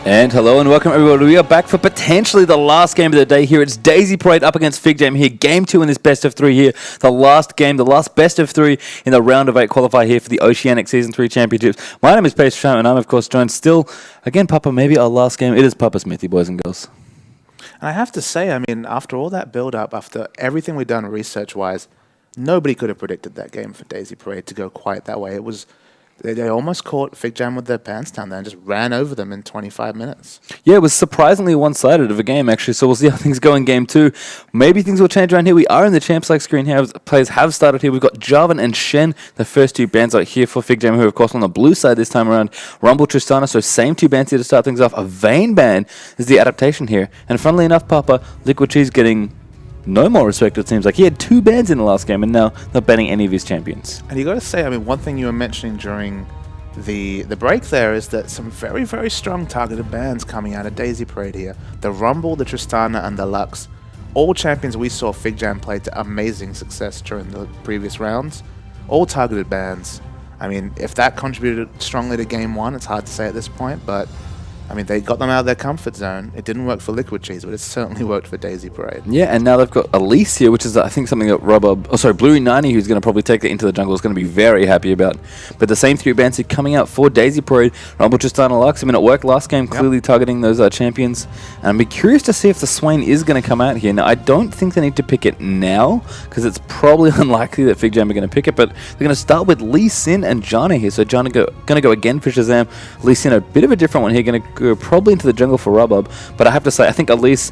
And hello and welcome everybody. We are back for potentially the last game of the day here. It's Daizy Parade up against FIGJAM here. Game 2 in this best of 3 here. The last game, the last best of 3 in the round of 8 qualifier here for the Oceanic Season 3 Championships. My name is FIGJAM and I'm of course joined still, again Papa, maybe our last game. It is Papa Smithy, boys and girls. And I have to say, I mean, after all that build-up, after everything we've done research-wise, nobody could have predicted that game for Daizy Parade to go quite that way. It was... They almost caught FIGJAM with their pants down there and just ran over them in 25 minutes. Yeah, it was surprisingly one-sided of a game, actually, so we'll see how things go in Game 2. Maybe things will change around here. We are in the Champs League screen here. Players have started here. We've got Jarvan and Shen, the first two bans out here for FIGJAM, who are, of course, on the blue side this time around. Rumble, Tristana, so same two bans here to start things off. A Vayne ban is the adaptation here. And funnily enough, Papa, Liquid Cheese getting... no more respect, it seems like. He had 2 bans in the last game and now not banning any of his champions. And you got to say, I mean, one thing you were mentioning during the break there is that some very, very strong targeted bans coming out of Daizy Parade here. The Rumble, the Tristana, and the Lux. All champions we saw FIGJAM play to amazing success during the previous rounds. All targeted bans. I mean, if that contributed strongly to Game 1, it's hard to say at this point, but... I mean, they got them out of their comfort zone. It didn't work for Liquid Cheese, but it certainly worked for Daizy Parade. Yeah, and now they've got Elise here, which is, I think, something that Bluey90, who's going to probably take it into the jungle, is going to be very happy about. But the same 3 bans are coming out for Daizy Parade. Rumble, Tristana, Lux. I mean, it worked last game, clearly targeting those champions. And I'm curious to see if the Swain is going to come out here. Now, I don't think they need to pick it now, because it's probably unlikely that FIGJAM are going to pick it, but they're going to start with Lee Sin and Janna here. So Janna going to go again for Shazam. Lee Sin, a bit of a different one here, going to go probably into the jungle for Rubub, but I have to say, I think Elise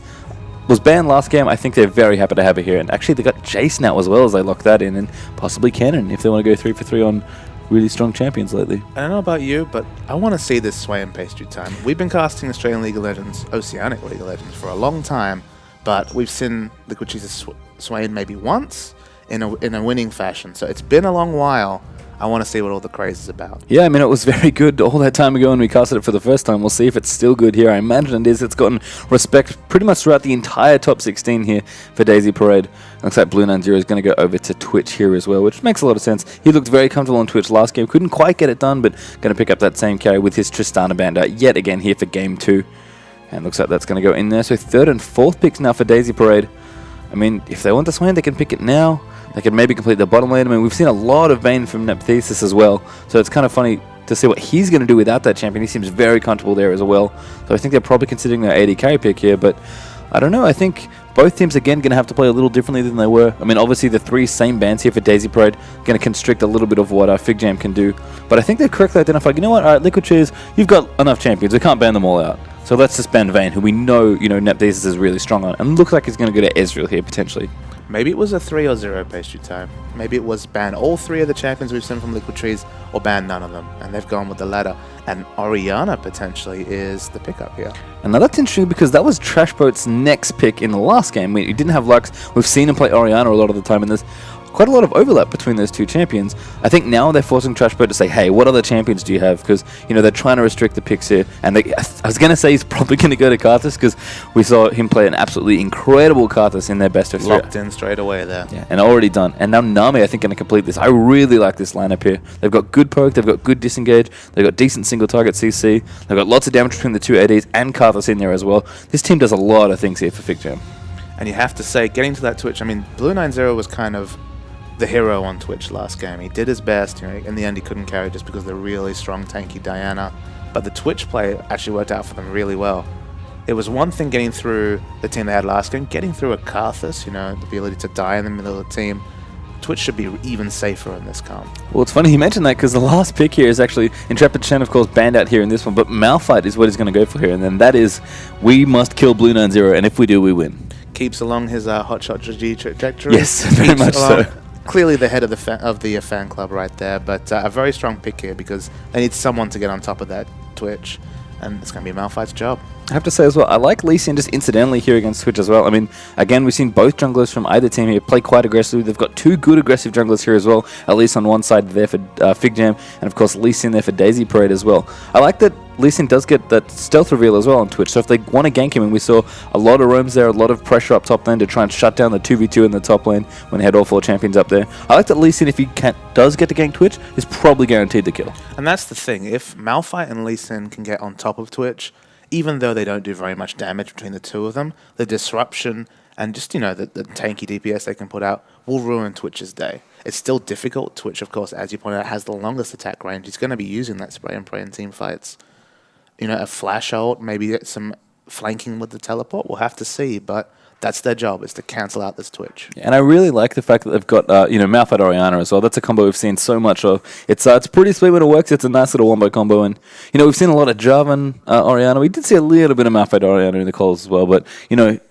was banned last game. I think they're very happy to have her here, and actually they got Jace now as well as they lock that in, and possibly Cannon if they want to go 3 for 3 on really strong champions lately. I don't know about you, but I want to see this Sway and Pastry time. We've been casting Australian League of Legends, Oceanic League of Legends for a long time, but we've seen Liquid Cheese's Swain maybe once in a winning fashion, so it's been a long while. I want to see what all the craze is about. Yeah, I mean, it was very good all that time ago when we casted it for the first time. We'll see if it's still good here. I imagine it is. It's gotten respect pretty much throughout the entire top 16 here for Daizy Parade. Looks like Blue90 is going to go over to Twitch here as well, which makes a lot of sense. He looked very comfortable on Twitch last game. Couldn't quite get it done, but going to pick up that same carry with his Tristana band yet again here for Game 2. And looks like that's going to go in there. So 3rd and 4th picks now for Daizy Parade. I mean, if they want this win, they can pick it now. They can maybe complete the bottom lane. I mean, we've seen a lot of Vayne from Nepthesis as well, so it's kind of funny to see what he's going to do without that champion. He seems very comfortable there as well. So I think they're probably considering their AD carry pick here, but I don't know. I think both teams, again, going to have to play a little differently than they were. I mean, obviously the 3 same bans here for Daizy Parade going to constrict a little bit of what FIGJAM can do. But I think they've correctly identified, you know what, all right, Liquid Cheese, you've got enough champions. We can't ban them all out. So let's just ban Vayne, who we know, Nepthesis is really strong on. And looks like he's going to go to Ezreal here, potentially. Maybe it was a 3 or 0 Pastry time. Maybe it was ban all 3 of the champions we've seen from Liquid Trees, or ban none of them. And they've gone with the latter. And Orianna, potentially, is the pickup here. And now that's interesting because that was Trashboat's next pick in the last game. We didn't have Lux. We've seen him play Orianna a lot of the time in this. Quite a lot of overlap between those two champions. I think now they're forcing Trashboat to say, hey, what other champions do you have? Because, they're trying to restrict the picks here. And I was going to say he's probably going to go to Karthus because we saw him play an absolutely incredible Karthus in their best of 3. Locked in straight away there. Yeah, and already done. And now Nami, I think, going to complete this. I really like this lineup here. They've got good poke, they've got good disengage, they've got decent single target CC, they've got lots of damage between the 2 ADs and Karthus in there as well. This team does a lot of things here for FIGJAM. And you have to say, getting to that Twitch, I mean, Blue90 was kind of the hero on Twitch last game. He did his best. In the end, he couldn't carry just because of the really strong, tanky Diana. But the Twitch play actually worked out for them really well. It was one thing getting through the team they had last game, getting through a Karthus, the ability to die in the middle of the team. Twitch should be even safer in this comp. Well, it's funny you mentioned that because the last pick here is actually Intrepid Shen, of course, banned out here in this one, but Malphite is what he's going to go for here, and then that is, we must kill Blue90, and if we do, we win. Keeps along his hotshot trajectory. Yes, very much so. Clearly the head of the fan club right there, but a very strong pick here because they need someone to get on top of that Twitch, and it's going to be Malphite's job. I have to say as well, I like Lee Sin just incidentally here against Twitch as well. I mean, again, we've seen both junglers from either team here play quite aggressively. They've got 2 good aggressive junglers here as well, at least on one side there for FIGJAM, and of course Lee Sin there for Daizy Parade as well. I like that Lee Sin does get that stealth reveal as well on Twitch, so if they want to gank him, and we saw a lot of roams there, a lot of pressure up top lane to try and shut down the 2v2 in the top lane when they had all 4 champions up there. I like that Lee Sin, if he does get to gank Twitch, is probably guaranteed the kill. And that's the thing, if Malphite and Lee Sin can get on top of Twitch, even though they don't do very much damage between the two of them, the disruption and just, the tanky DPS they can put out will ruin Twitch's day. It's still difficult. Twitch, of course, as you pointed out, has the longest attack range. He's going to be using that spray and pray in team fights. A flash ult, maybe get some flanking with the teleport. We'll have to see, but that's their job, is to cancel out this Twitch. And I really like the fact that they've got, Malphite Orianna as well. That's a combo we've seen so much of. It's pretty sweet when it works. It's a nice little wombo combo. And, we've seen a lot of Jarvan Orianna. We did see a little bit of Malphite Orianna in the calls as well. But,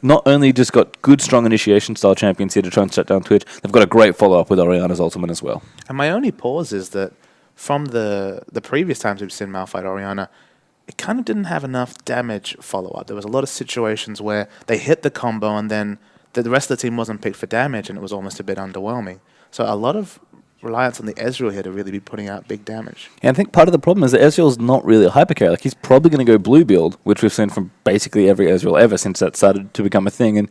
not only just got good, strong initiation style champions here to try and shut down Twitch, they've got a great follow-up with Orianna's ultimate as well. And my only pause is that from the previous times we've seen Malphite Orianna, it kind of didn't have enough damage follow-up. There was a lot of situations where they hit the combo and then the rest of the team wasn't picked for damage, and it was almost a bit underwhelming. So a lot of reliance on the Ezreal here to really be putting out big damage. And I think part of the problem is that Ezreal's not really a hyper carry. Like, he's probably going to go blue build, which we've seen from basically every Ezreal ever since that started to become a thing. And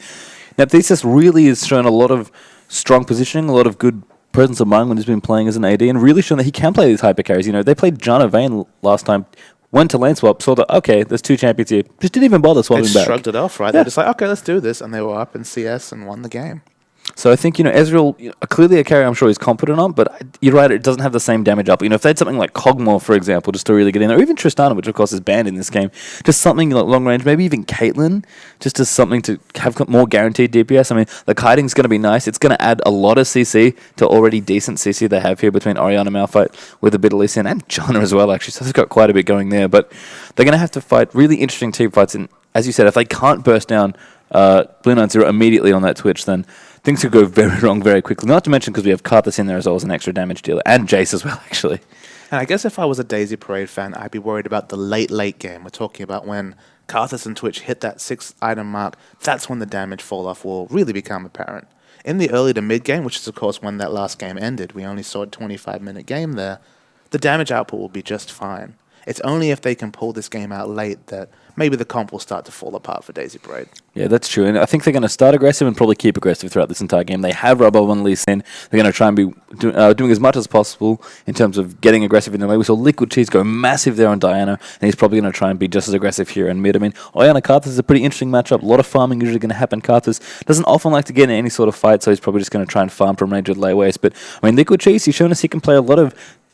now Thesis really has shown a lot of strong positioning, a lot of good presence of mind when he's been playing as an AD, and really shown that he can play these hyper carries. They played Janna Vayne last time, went to lane swap, saw that, okay, there's two champions here. Just didn't even bother swapping back. Shrugged it off, right? Yeah. They're just like, okay, let's do this. And they were up in CS and won the game. So I think, Ezreal, clearly a carry I'm sure he's competent on, but you're right, it doesn't have the same damage up. If they had something like Kog'Maw, for example, just to really get in there, or even Tristana, which of course is banned in this game, just something like long range, maybe even Caitlyn, just as something to have more guaranteed DPS. I mean, the kiting's going to be nice. It's going to add a lot of CC to already decent CC they have here between Orianna, Malphite, with a bit of Lee Sin, and Janna as well, actually. So they've got quite a bit going there, but they're going to have to fight really interesting team fights. And as you said, if they can't burst down Blue90 immediately on that Twitch, then things could go very wrong very quickly. Not to mention because we have Karthus in there as well as an extra damage dealer, and Jace as well, actually. And I guess if I was a Daizy Parade fan, I'd be worried about the late game. We're talking about when Karthus and Twitch hit that 6-item mark. That's when the damage fall-off will really become apparent. In the early to mid-game, which is, of course, when that last game ended, we only saw a 25-minute game there, the damage output will be just fine. It's only if they can pull this game out late that maybe the comp will start to fall apart for Daizy Parade. Yeah, that's true. And I think they're going to start aggressive and probably keep aggressive throughout this entire game. They have Rubber on Lee Sin. They're going to try and be doing as much as possible in terms of getting aggressive in the way. We saw Liquid Cheese go massive there on Diana, and he's probably going to try and be just as aggressive here in mid. I mean, Orianna Karthus is a pretty interesting matchup. A lot of farming usually going to happen. Karthus doesn't often like to get in any sort of fight, so he's probably just going to try and farm from range with layways. But, I mean, Liquid Cheese, he's shown us he can play a lot of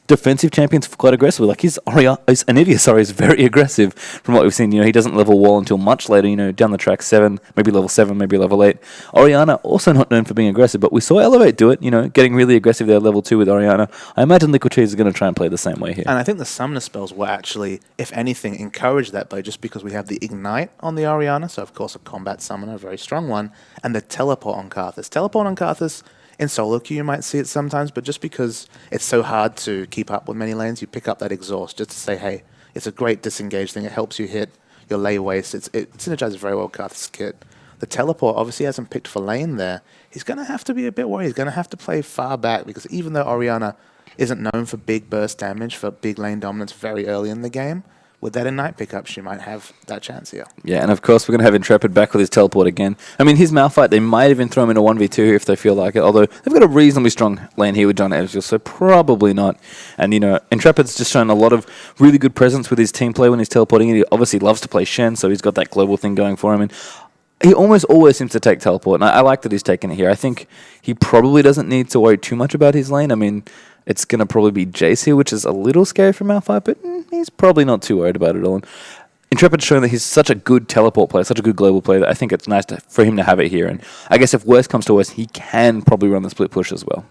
defensive champions quite aggressively. Like his Anidia, is very aggressive from what we've seen. He doesn't level wall until much later, down the track 7, maybe level 7, maybe level 8. Orianna, also not known for being aggressive, but we saw Elevate do it, getting really aggressive there level 2 with Orianna. I imagine Liquid Cheese is going to try and play the same way here. And I think the Summoner spells will actually, if anything, encourage that play just because we have the Ignite on the Orianna, so of course a combat summoner, a very strong one, and the Teleport on Karthus. Teleport on Karthus, in solo queue you might see it sometimes, but just because it's so hard to keep up with many lanes, you pick up that exhaust just to say, hey, it's a great disengage thing. It helps you hit your lay waste. It synergizes very well with Karthus' kit. The teleport obviously hasn't picked for lane there. He's going to have to be a bit worried. He's going to have to play far back because even though Orianna isn't known for big burst damage, for big lane dominance very early in the game, with that Ignite pickup, she might have that chance here. Yeah, and of course we're going to have Intrepid back with his teleport again. I mean, his Malphite, they might even throw him in a 1v2 here if they feel like it, although they've got a reasonably strong lane here with John Ezreal, so probably not. And, Intrepid's just shown a lot of really good presence with his team play when he's teleporting. He obviously loves to play Shen, so he's got that global thing going for him. And he almost always seems to take teleport, and I like that he's taking it here. I think he probably doesn't need to worry too much about his lane. I mean, it's going to probably be Jace here, which is a little scary for Malphite, but he's probably not too worried about it all. And Intrepid's shown that he's such a good teleport player, such a good global player, that I think it's nice for him to have it here. And I guess if worst comes to worst, he can probably run the split push as well.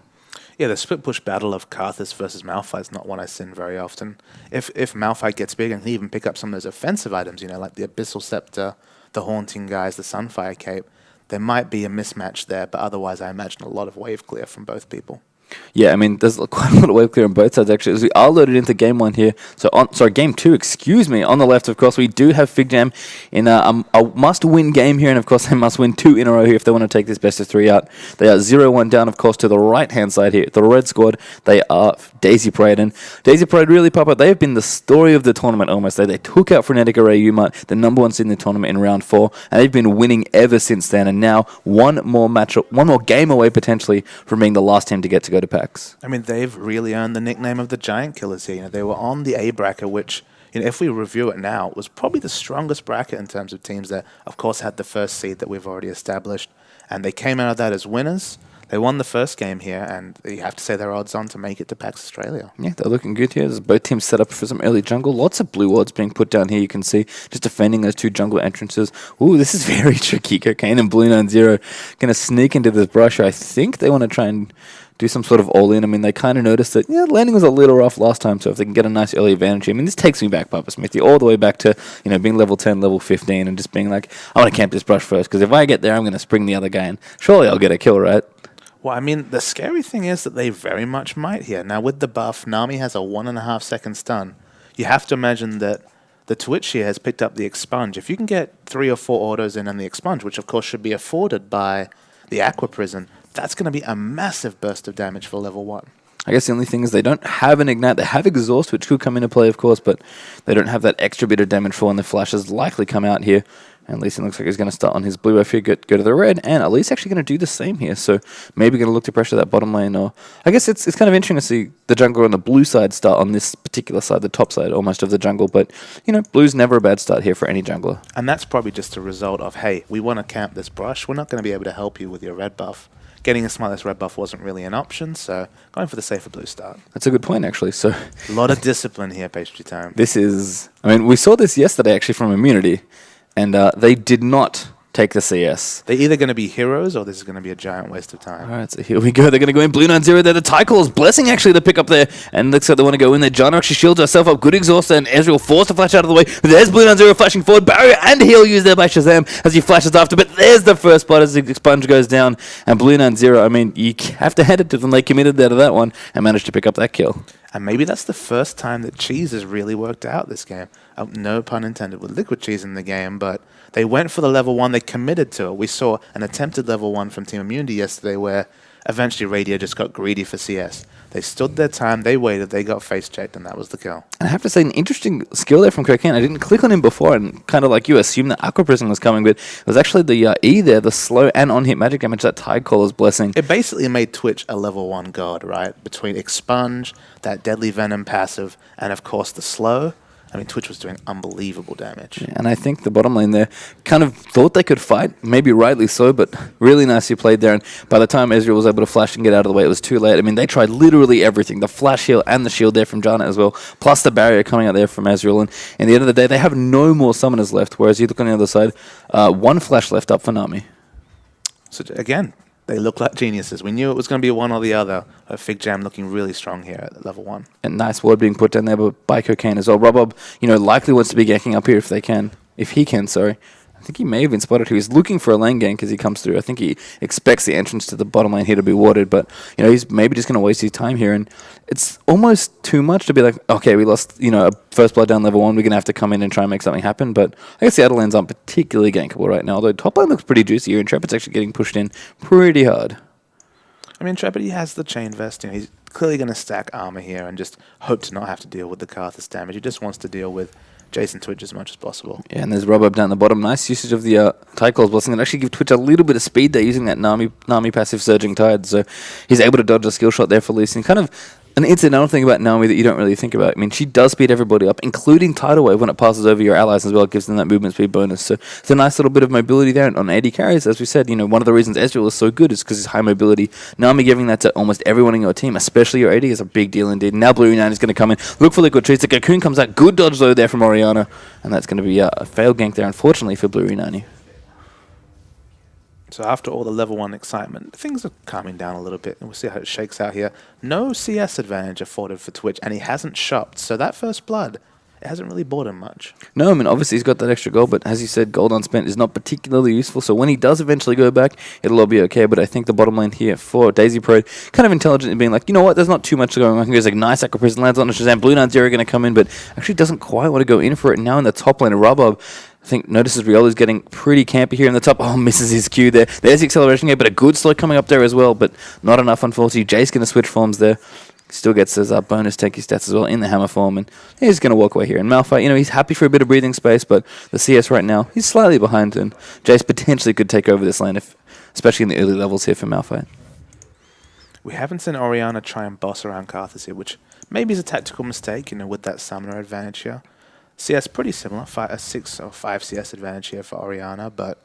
Yeah, the split push battle of Karthus versus Malphite is not one I seen very often. If Malphite gets big and can even pick up some of those offensive items, like the Abyssal Scepter, the Haunting Guys, the Sunfire Cape, there might be a mismatch there, but otherwise I imagine a lot of wave clear from both people. Yeah, I mean, there's quite a lot of wave clear on both sides, actually. As we are loaded into game 1 here. Game 2, excuse me. On the left, of course, we do have FIGJAM in a must-win game here, and of course, they must win 2 in a row here if they want to take this best-of-3 out. They are 0-1 down, of course, to the right-hand side here. The red squad, they are Daizy Parade, and Daizy Parade really pop up. They have been the story of the tournament almost. They took out Frenetic Array Yuma, the number 1 seed in the tournament in round 4, and they've been winning ever since then, and now one more game away, potentially, from being the last team to go to PAX. I mean, they've really earned the nickname of the Giant Killers here. They were on the A bracket, which if we review it now, it was probably the strongest bracket in terms of teams that, of course, had the first seed that we've already established. And they came out of that as winners. They won the first game here, and you have to say they're odds on to make it to PAX Australia. Yeah, they're looking good here. There's both teams set up for some early jungle. Lots of blue wards being put down here. You can see just defending those two jungle entrances. Ooh, this is very tricky. Cocaine and Blue 90 going to sneak into this brush. I think they want to try and do some sort of all-in. I mean, they kind of noticed that, yeah, landing was a little rough last time, so if they can get a nice early advantage here. I mean, this takes me back, Papa Smithy, all the way back to, being level 10, level 15, and just being like, I want to camp this brush first, because if I get there, I'm going to spring the other guy, and surely I'll get a kill, right? Well, I mean, the scary thing is that they very much might here. Now, with the buff, Nami has a 1.5 second stun. You have to imagine that the Twitch here has picked up the expunge. If you can get 3 or 4 autos in on the expunge, which of course should be afforded by the Aqua Prison, that's going to be a massive burst of damage for level 1. I guess the only thing is they don't have an Ignite. They have Exhaust, which could come into play, of course, but they don't have that extra bit of damage for when the flashes likely come out here. And Lee Sin looks like he's going to start on his blue buff here, go to the red, and Elise actually going to do the same here. So maybe going to look to pressure that bottom lane. Or I guess it's kind of interesting to see the jungler on the blue side start on this particular side, the top side almost of the jungle. But, blue's never a bad start here for any jungler. And that's probably just a result of, hey, we want to camp this brush. We're not going to be able to help you with your red buff. Getting a Smartless red buff wasn't really an option, so going for the safer blue start. That's a good point, actually. So a lot of discipline here, Pastry Time. This is... we saw this yesterday, actually, from Immunity. And they did not take the CS. They're either going to be heroes or this is going to be a giant waste of time. All right, so here we go. They're going to go in Blue 90 there. The Tycle's blessing actually the pick up there. And looks like they want to go in there. Janna actually shields herself up. Good exhaust and Ezreal forced to flash out of the way. There's Blue 90 flashing forward. Barrier and heal used there by Shazam as he flashes after. But there's the first spot as the expunge goes down. And Blue 90, you have to hand it to them. They committed there to that one and managed to pick up that kill. And maybe that's the first time that cheese has really worked out this game. No pun intended with liquid cheese in the game, but they went for the level 1. They committed to it. We saw an attempted level 1 from Team Immunity yesterday where eventually Radio just got greedy for CS. They stood their time, they waited, they got face checked, and that was the kill. And I have to say, an interesting skill there from Cocaine. I didn't click on him before, and kind of like you assumed that Aqua Prison was coming, but it was actually the E there, the slow and on-hit magic damage that Tide Caller's blessing. It basically made Twitch a level 1 god, right? Between Expunge, that Deadly Venom passive, and of course the slow. Twitch was doing unbelievable damage. Yeah, and I think the bottom lane there kind of thought they could fight, maybe rightly so, but really nicely played there. And by the time Ezreal was able to flash and get out of the way, it was too late. They tried literally everything. The flash heal and the shield there from Janna as well, plus the barrier coming out there from Ezreal. And in the end of the day, they have no more summoners left, whereas you look on the other side, 1 flash left up for Nami. So again, they look like geniuses. We knew it was going to be one or the other. FIGJAM looking really strong here at level 1. And nice ward being put down there by Cocaine as well. Robob, likely wants to be ganking up here if he can, sorry. I think he may have been spotted. He was looking for a lane gank as he comes through. I think he expects the entrance to the bottom lane here to be warded, but he's maybe just going to waste his time here. And it's almost too much to be like, okay, we lost, a first blood down level 1. We're going to have to come in and try and make something happen. But I guess the outer lanes aren't particularly gankable right now, although top lane looks pretty juicy here. Intrepid's actually getting pushed in pretty hard. Intrepid, he has the chain vest. He's clearly going to stack armor here and just hope to not have to deal with the Karthus damage. He just wants to deal with Jason Twitch as much as possible. Yeah, and there's Robob down the bottom. Nice usage of the Tycle's blessing. It actually give Twitch a little bit of speed there using that Nami passive Surging Tide. So he's able to dodge a skill shot there for Lee Sin. Kind of an incidental thing about Nami that you don't really think about. She does speed everybody up, including Tidal Wave when it passes over your allies as well. It gives them that movement speed bonus. So it's a nice little bit of mobility there on AD carries. As we said, one of the reasons Ezreal is so good is because his high mobility. Nami giving that to almost everyone in your team, especially your AD, is a big deal indeed. Now Blue United is going to come in, look for liquid trees. The Cocoon comes out. Good dodge though there from Orianna. And that's going to be a failed gank there, unfortunately, for Blue United. So after all the level 1 excitement, things are calming down a little bit, and we'll see how it shakes out here. No CS advantage afforded for Twitch, and he hasn't shopped. So that first blood, it hasn't really bought him much. No, obviously he's got that extra gold, but as you said, gold unspent is not particularly useful. So when he does eventually go back, it'll all be okay. But I think the bottom lane here for Daizy Parade, kind of intelligent in being like, you know what, there's not too much going on. He goes like, nice Aqua Prison lands on a Shazam. Blue 90 going to come in, but actually doesn't quite want to go in for it. Now in the top lane, Robob, I think notices Riola's getting pretty campy here in the top. Oh, misses his Q there. There's the acceleration game, but a good slow coming up there as well, but not enough, unfortunately. Jace going to switch forms there. Still gets his bonus tanky stats as well in the hammer form, and he's going to walk away here. And Malphite, he's happy for a bit of breathing space, but the CS right now, he's slightly behind, and Jace potentially could take over this lane, especially in the early levels here for Malphite. We haven't seen Orianna try and boss around Karthus here, which maybe is a tactical mistake, with that summoner advantage here. CS pretty similar, a 6 or 5 CS advantage here for Orianna, but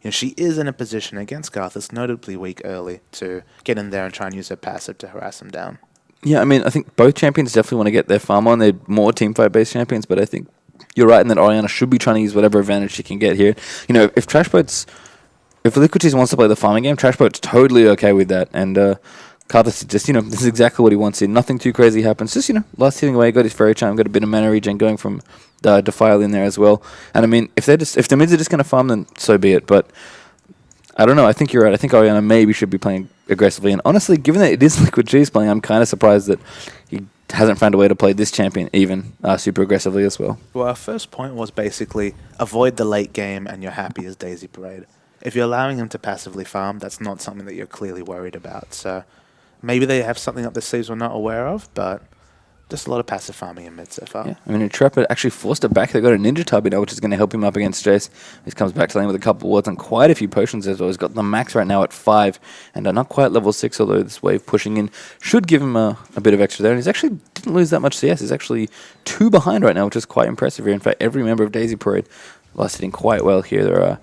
she is in a position against Garth that's notably weak early to get in there and try and use her passive to harass him down. Yeah, I mean, I think both champions definitely want to get their farm on. They're more teamfight-based champions, but I think you're right in that Orianna should be trying to use whatever advantage she can get here. If Liquid Cheese wants to play the farming game, Trashboat's totally okay with that, and Karthus is just, this is exactly what he wants here. Nothing too crazy happens. Just, last hitting away, got his Fairy Charm, got a bit of mana regen going from Defile in there as well. And I mean, if the mids are just going to farm, then so be it. But I don't know. I think you're right. I think Orianna maybe should be playing aggressively. And honestly, given that it is Liquid Cheese playing, I'm kind of surprised that he hasn't found a way to play this champion even super aggressively as well. Well, our first point was basically avoid the late game and you're happy as Daizy Parade. If you're allowing him to passively farm, that's not something that you're clearly worried about. So maybe they have something up their sleeves we're not aware of, but just a lot of passive farming in mid so far. Yeah, I mean, Intrepid actually forced it back. They got a Ninja Tubby now, which is going to help him up against Jace. He comes back to lane with a couple of wards and quite a few potions as well. He's got the max right now at 5 and not quite level 6, although this wave pushing in should give him a bit of extra there. And he's actually didn't lose that much CS. He's actually 2 behind right now, which is quite impressive here. In fact, every member of Daizy Parade last hitting quite well here. They're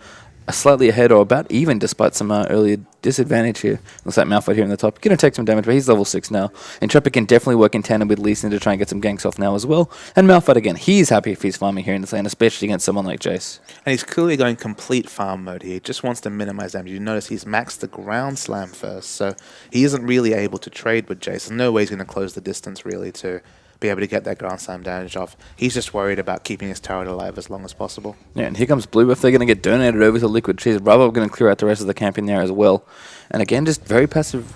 slightly ahead or about even despite some earlier disadvantage here. Looks like Malphite here in the top. Going to take some damage, but he's level 6 now. Intrepid can definitely work in tandem with Lee Sin to try and get some ganks off now as well. And Malphite again, he's happy if he's farming here in this lane, especially against someone like Jace. And he's clearly going complete farm mode here. He just wants to minimize damage. You notice he's maxed the ground slam first, so he isn't really able to trade with Jace. There's no way he's going to close the distance really to be able to get that ground slam damage off. He's just worried about keeping his turret alive as long as possible. Yeah, and here comes Blue. If they're going to get donated over to Liquid Cheese, Bravo are going to clear out the rest of the camp in there as well. And again, just very passive,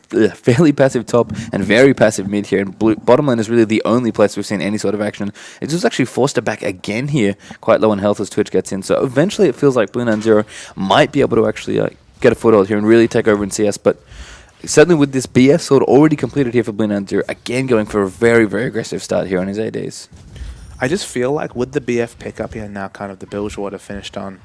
fairly passive top and very passive mid here. And Blue, bottom lane is really the only place we've seen any sort of action. It's just actually forced it back again here, quite low on health as Twitch gets in. So eventually it feels like Blue90 might be able to actually get a foothold here and really take over in CS, but certainly with this BF sword already completed here for Blue90, again going for a very, very aggressive start here on his ADs. I just feel like with the BF pickup here now, kind of the Bilgewater finished on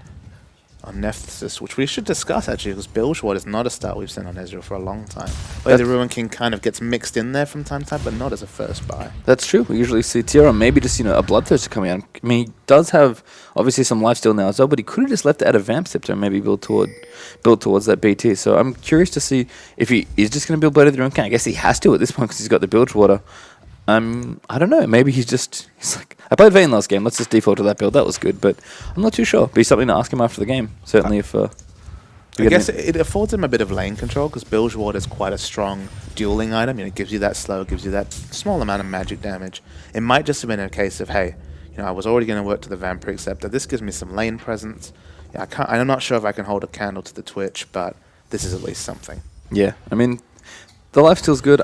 Nephthys, which we should discuss actually, because Bilgewater is not a start we've seen on Ezreal for a long time. Where the Ruin King kind of gets mixed in there from time to time, but not as a first buy. That's true. We usually see Tiara, maybe just a Bloodthirster coming out. I mean, he does have obviously some lifesteal now as well, but he could have just left it at a Vamp Scepter and maybe build towards that BT. So I'm curious to see if he is just going to build Blade of the Ruin King. I guess he has to at this point because he's got the Bilgewater. I don't know. Maybe he's like, I played Vayne last game. Let's just default to that build. That was good, but I'm not too sure. Be something to ask him after the game. Certainly, if I guess it affords him a bit of lane control because Bilgewater is quite a strong dueling item. It gives you that slow, gives you that small amount of magic damage. It might just have been a case of, hey, I was already going to work to the Vampiric Scepter. This gives me some lane presence. Yeah, I'm not sure if I can hold a candle to the Twitch, but this is at least something. Yeah, I mean, the lifesteal's good.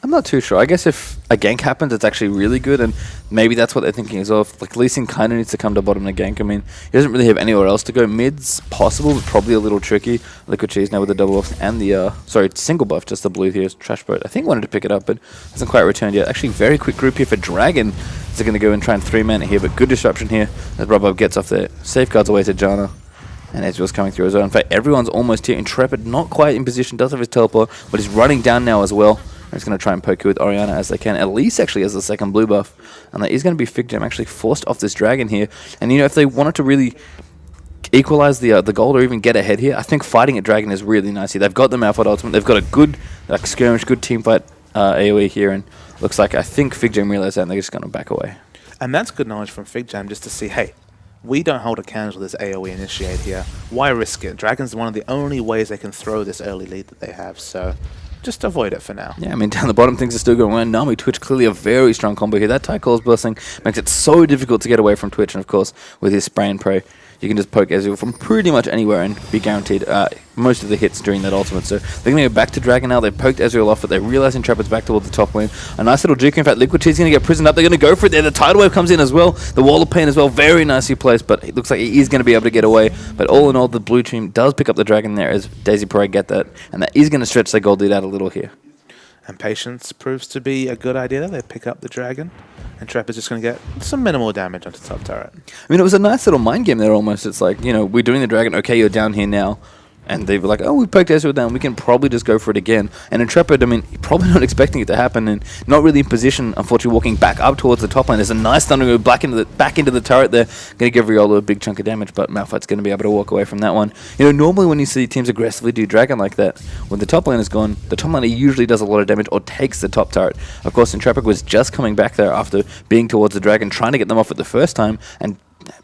I'm not too sure. I guess if a gank happens, it's actually really good, and maybe that's what they're thinking as well. Like, Lee Sin kind of needs to come to bottom to gank. I mean, he doesn't really have anywhere else to go. Mid's possible, but probably a little tricky. Liquid Cheese now with the double buff and the, single buff, just the blue here. Trashboat, I think, wanted to pick it up, but hasn't quite returned yet. Actually, very quick group here for Dragon. They're going to go and try and 3-man it here, but good disruption here as Rubber gets off there. Safeguards away to Janna. And Ezreal's coming through as well. In fact, everyone's almost here. Intrepid, not quite in position, does have his teleport, but he's running down now as well. He's going to try and poke you with Orianna as they can. At least actually as the second blue buff. And that is going to be FIGJAM actually forced off this dragon here. And if they wanted to really equalize the gold or even get ahead here, I think fighting a dragon is really nice here. They've got the Malphite ultimate. They've got a good skirmish, good team fight AoE here. And looks like I think FIGJAM realized that and they're just going to back away. And that's good knowledge from FIGJAM just to see, hey, we don't hold a candle with this AoE initiate here. Why risk it? Dragon's one of the only ways they can throw this early lead that they have. So just avoid it for now. Yeah, I mean, down the bottom, things are still going well. Nami, Twitch, clearly a very strong combo here. That Tycall's Blessing makes it so difficult to get away from Twitch. And, of course, with his spray and pray, you can just poke Ezreal from pretty much anywhere and be guaranteed most of the hits during that ultimate. So they're going to go back to Dragon now. They've poked Ezreal off, but they realize Intrepid's back towards the top lane. A nice little juke. In fact, Liquid Cheese is going to get prisoned up. They're going to go for it there. The Tidal Wave comes in as well. The Wall of Pain as well. Very nicely placed, but it looks like he is going to be able to get away. But all in all, the blue team does pick up the Dragon there as Daizy Parade get that. And that is going to stretch their gold lead out a little here. And Patience proves to be a good idea. They pick up the Dragon. And Trap is just going to get some minimal damage onto top turret. I mean, it was a nice little mind game there almost. It's like, we're doing the Dragon. Okay, you're down here now. And they were like, oh, we poked Ezreal down, we can probably just go for it again. And Intrepid, I mean, probably not expecting it to happen and not really in position, unfortunately, walking back up towards the top lane. There's a nice thunder move back into the turret there. Going to give Riolo a big chunk of damage, but Malphite's going to be able to walk away from that one. You know, normally when you see teams aggressively do Dragon like that, when the top lane is gone, the top laner usually does a lot of damage or takes the top turret. Of course, Intrepid was just coming back there after being towards the Dragon, trying to get them off it the first time, and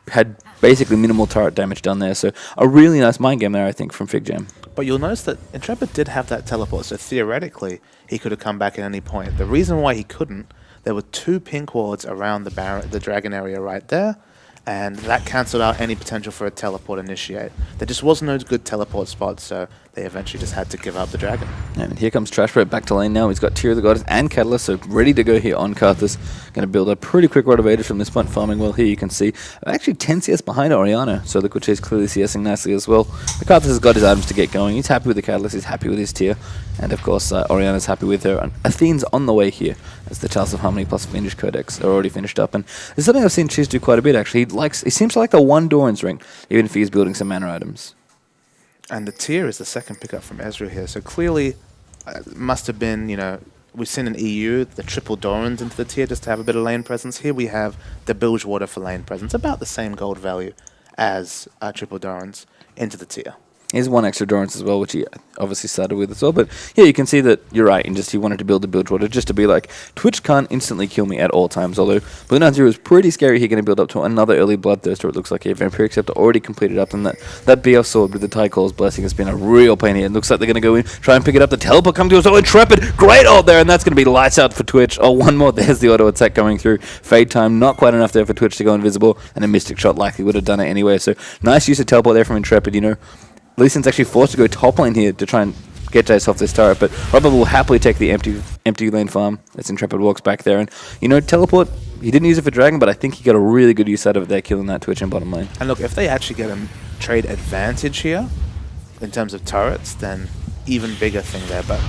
had basically minimal turret damage done there. So a really nice mind game there, I think, from FIGJAM. But you'll notice that Intrepid did have that teleport, so theoretically he could have come back at any point. The reason why he couldn't, there were 2 pink wards around the dragon area right there, and that cancelled out any potential for a teleport initiate. There just wasn't no good teleport spots, so they eventually just had to give up the dragon. And here comes Trashbread back to lane now. He's got Tear of the Goddess and Catalyst, so ready to go here on Karthus. Going to build a pretty quick rod of Aegis from this point, farming well here. You can see actually 10 CS behind Orianna, so the Kuche is clearly CSing nicely as well. The Karthus has got his items to get going. He's happy with the Catalyst, he's happy with his Tear, and of course Orianna's happy with her. And Athene's on the way here, as the Chalice of Harmony plus Fiendish Codex are already finished up. And there's something I've seen Chiz do quite a bit actually. He seems to like the 1 Doran's Ring, even if he's building some mana items. And the Tear is the second pickup from Ezreal here, so clearly must have been, you know, we've seen in EU the triple Dorans into the Tear just to have a bit of lane presence. Here we have the Bilgewater for lane presence, about the same gold value as triple Dorans into the Tear. Here's 1 extra Dorrance as well, which he obviously started with as well. But yeah, you can see that you're right, and just he wanted to build the Bilgewater just to be like, Twitch can't instantly kill me at all times. Although Blue 9-0 is pretty scary. He's going to build up to another early Bloodthirster, it looks like here. Vampiric Scepter already completed up, and that BF Sword with the Tycall's Blessing has been a real pain here. It looks like they're going to go in, try and pick it up. The teleport comes to us. Oh, Intrepid! Great ult there, and that's going to be lights out for Twitch. Oh, one more. There's the auto attack coming through. Fade time, not quite enough there for Twitch to go invisible, and a Mystic Shot likely would have done it anyway. So nice use of teleport there from Intrepid, you know. Lee Sin's actually forced to go top lane here to try and get Jace off this turret, but Robert will happily take the empty lane farm as Intrepid walks back there. And, you know, teleport, he didn't use it for Dragon, but I think he got a really good use out of it there, killing that Twitch in bottom lane. And look, if they actually get a trade advantage here, in terms of turrets, then even bigger thing there. But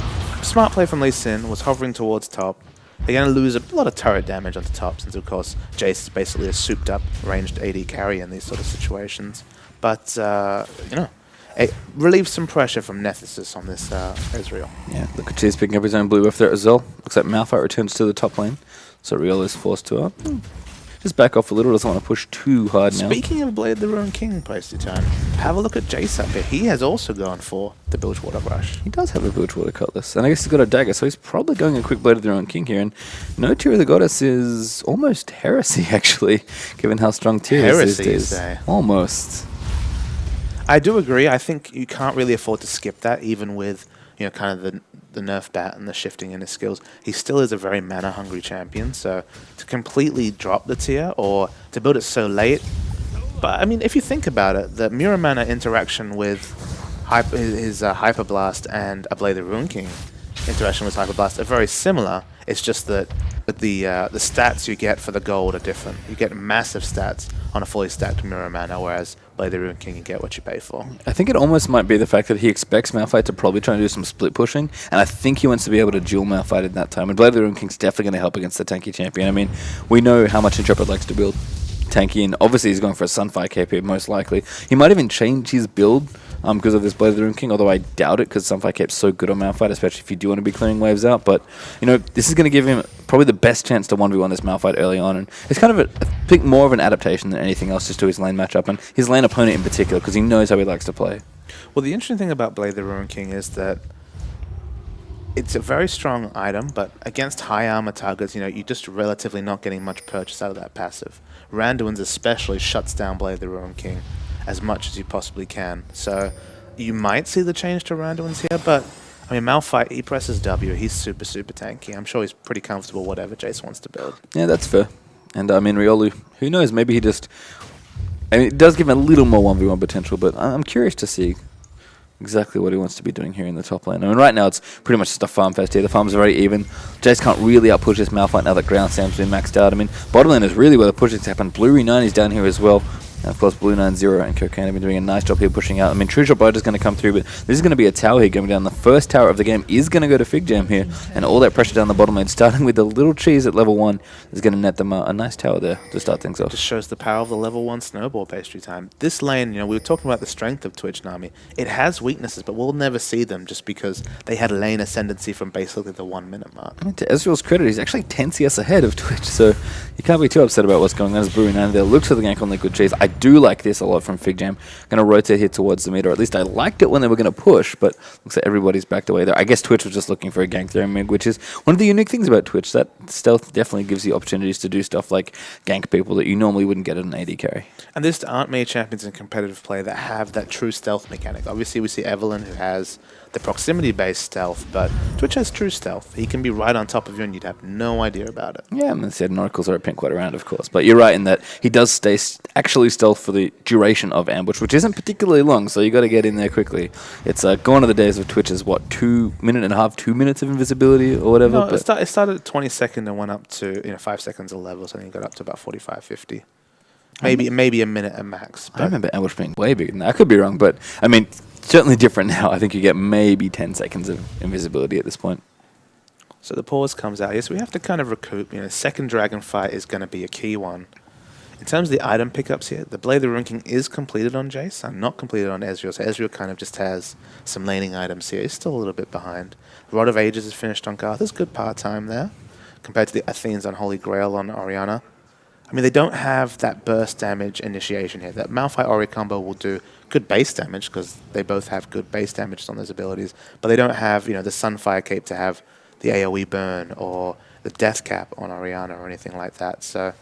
smart play from Lee Sin, was hovering towards top. They're going to lose a lot of turret damage on the top, since, of course, Jace is basically a souped-up ranged AD carry in these sort of situations. But, you know, it relieves some pressure from Nethesis on this Ezreal. Yeah, the Kuche's picking up his own blue buff there as well. Looks like Malphite returns to the top lane, so Riolo is forced to just back off a little, doesn't want to push too hard now. Speaking of Blade the Ruined King, Pasty Time, have a look at Jace up here. He has also gone for the Bilgewater Rush. He does have a Bilgewater Cutlass, and I guess he's got a dagger, so he's probably going a quick Blade of the Ruined King here. And no Tear of the Goddess is almost heresy, actually, given how strong Tear is these days. Say. Almost. I do agree. I think you can't really afford to skip that, even with, you know, kind of the nerf bat and the shifting in his skills. He still is a very mana-hungry champion, so to completely drop the Tear or to build it so late. But, I mean, if you think about it, the Mirror Mana interaction with his Hyper Blast and a Blade of the Ruined King interaction with Hyper Blast are very similar. It's just that the stats you get for the gold are different. You get massive stats on a fully stacked Mirror Mana, whereas Blade of the Ruined King, you get what you pay for. I think it almost might be the fact that he expects Malphite to probably try and do some split pushing, and I think he wants to be able to duel Malphite in that time. And Blade of the Ruined King's definitely going to help against the tanky champion. I mean, we know how much Intrepid likes to build tanky, and obviously he's going for a Sunfire KP most likely. He might even change his build because of this Blade of the Ruined King, although I doubt it because Sunfire Cape's so good on Malphite, especially if you do want to be clearing waves out. But, you know, this is going to give him probably the best chance to 1v1 this Malphite early on, and it's kind of, I think, more of an adaptation than anything else just to his lane matchup, and his lane opponent in particular, because he knows how he likes to play. Well, the interesting thing about Blade of the Ruined King is that it's a very strong item, but against high armor targets, you know, you're just relatively not getting much purchase out of that passive. Randuin's especially shuts down Blade of the Ruined King as much as you possibly can. So you might see the change to Randuin's here, but I mean, Malphite, he presses W. He's super, super tanky. I'm sure he's pretty comfortable whatever Jace wants to build. Yeah, that's fair. And I mean, Riolu, who knows? Maybe he just... I mean, it does give him a little more 1v1 potential, but I'm curious to see exactly what he wants to be doing here in the top lane. I mean, right now it's pretty much just a farm fest here. The farms are very even. Jace can't really outpush this Malphite now that Ground Sam's been maxed out. I mean, bottom lane is really where the pushing's happened. Blue Re9 is down here as well. And of course, Blue 9-0 and Cocaine have been doing a nice job here pushing out. I mean, True Shot Boat is going to come through, but this is going to be a tower here going down. The first tower of the game is going to go to FIGJAM here, and all that pressure down the bottom lane, starting with the little cheese at level 1, is going to net them a nice tower there to start things off. Just shows the power of the level 1 snowball pastry time. This lane, you know, we were talking about the strength of Twitch Nami. It has weaknesses, but we'll never see them just because they had lane ascendancy from basically the 1 minute mark. I mean, to Ezreal's credit, he's actually 10 CS ahead of Twitch, so you can't be too upset about what's going on as Brewery 9 there looks for the gank on Liquid Cheese. I do like this a lot from FIGJAM. Going to rotate here towards the mid, or at least I liked it when they were going to push, but looks like everybody's backed away there. I guess Twitch was just looking for a gank there in mid, which is one of the unique things about Twitch. That stealth definitely gives you opportunities to do stuff like gank people that you normally wouldn't get at an AD carry. And there aren't many champions in competitive play that have that true stealth mechanic. Obviously, we see Evelyn, who has the proximity-based stealth, but Twitch has true stealth. He can be right on top of you and you'd have no idea about it. Yeah, I mean, said Oracles are pink quite around, of course. But you're right in that he does stay actually stealth for the duration of ambush, which isn't particularly long, so you got to get in there quickly. It's gone are the days of Twitch's, what, 2 minutes of invisibility or whatever? No, it started at 20 seconds and went up to 5 seconds of level, so then you got up to about 45, 50. Maybe a minute at max. I remember ambush being way bigger than that. I could be wrong, but I mean, certainly different now. I think you get maybe 10 seconds of invisibility at this point. So the pause comes out. Yes, we have to kind of recoup. Second dragon fight is going to be a key one. In terms of the item pickups here, the Blade of the Ruin King is completed on Jace and not completed on Ezreal. So Ezreal kind of just has some laning items here. He's still a little bit behind. Rod of Ages is finished on Garth. There's good part-time there compared to the Athene's Unholy Grail on Orianna. I mean, they don't have that burst damage initiation here. That Malphite Ori combo will do good base damage because they both have good base damage on those abilities, but they don't have, the Sunfire Cape to have the AoE burn or the Death Cap on Orianna or anything like that. So,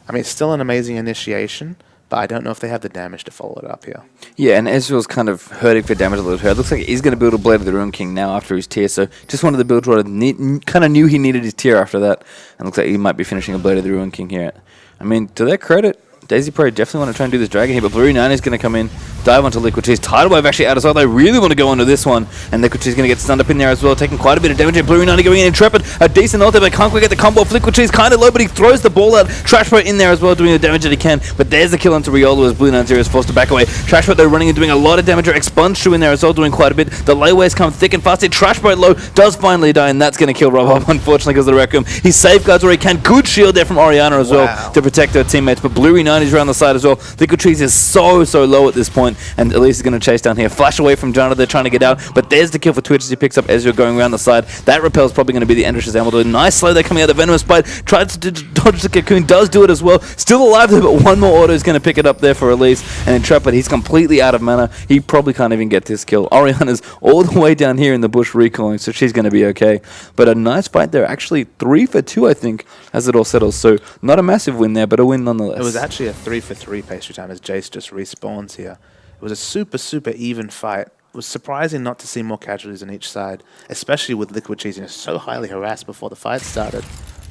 I mean, it's still an amazing initiation, but I don't know if they have the damage to follow it up here. Yeah, and Ezreal's kind of hurting for damage a little bit. It looks like he's going to build a Blade of the Ruin King now after his tier, so just wanted to build what kind of knew he needed his tier after that, and looks like he might be finishing a Blade of the Ruin King here. I mean, to their credit, Daizy probably definitely want to try and do this dragon here, but Blue 9 is going to come in, dive onto Liquid Cheese. Tidal Wave actually out as well. They really want to go onto this one, and Liquid Cheese is going to get stunned up in there as well, taking quite a bit of damage. And Blue 9 going in Intrepid, a decent ult, but can't quite get the combo off. Liquid Cheese kind of low, but he throws the ball out. Trashbot in there as well, doing the damage that he can, but there's the kill onto Riolu as Blue 9 is forced to back away. Trashbot though running and doing a lot of damage. Expunge Shoe in there as well, doing quite a bit. The layways come thick and fast. Trashbot low does finally die, and that's going to kill Rob up, unfortunately, because of the Requiem. He safeguards where he can. Good shield there from Orianna as well to protect her teammates, but Blue 9 is around the side as well. Liquid Cheese is so low at this point, and Elise is going to chase down here. Flash away from Janna, they're trying to get out, but there's the kill for Twitch as he picks up Ezreal going around the side. That repel's probably going to be the end of Shazam. Although nice slow there coming out. The Venomous Bite tries to dodge the Cocoon, does do it as well. Still alive there, but one more auto is going to pick it up there for Elise. And Intrepid, he's completely out of mana. He probably can't even get this kill. Orianna's all the way down here in the bush recalling, so she's going to be okay. But a nice fight there, actually 3 for 2, I think, as it all settles. So not a massive win there, but a win nonetheless. It was actually a 3 for 3 pastry time as Jace just respawns here. It was a super even fight. It was surprising not to see more casualties on each side, especially with Liquid Cheese so highly harassed before the fight started.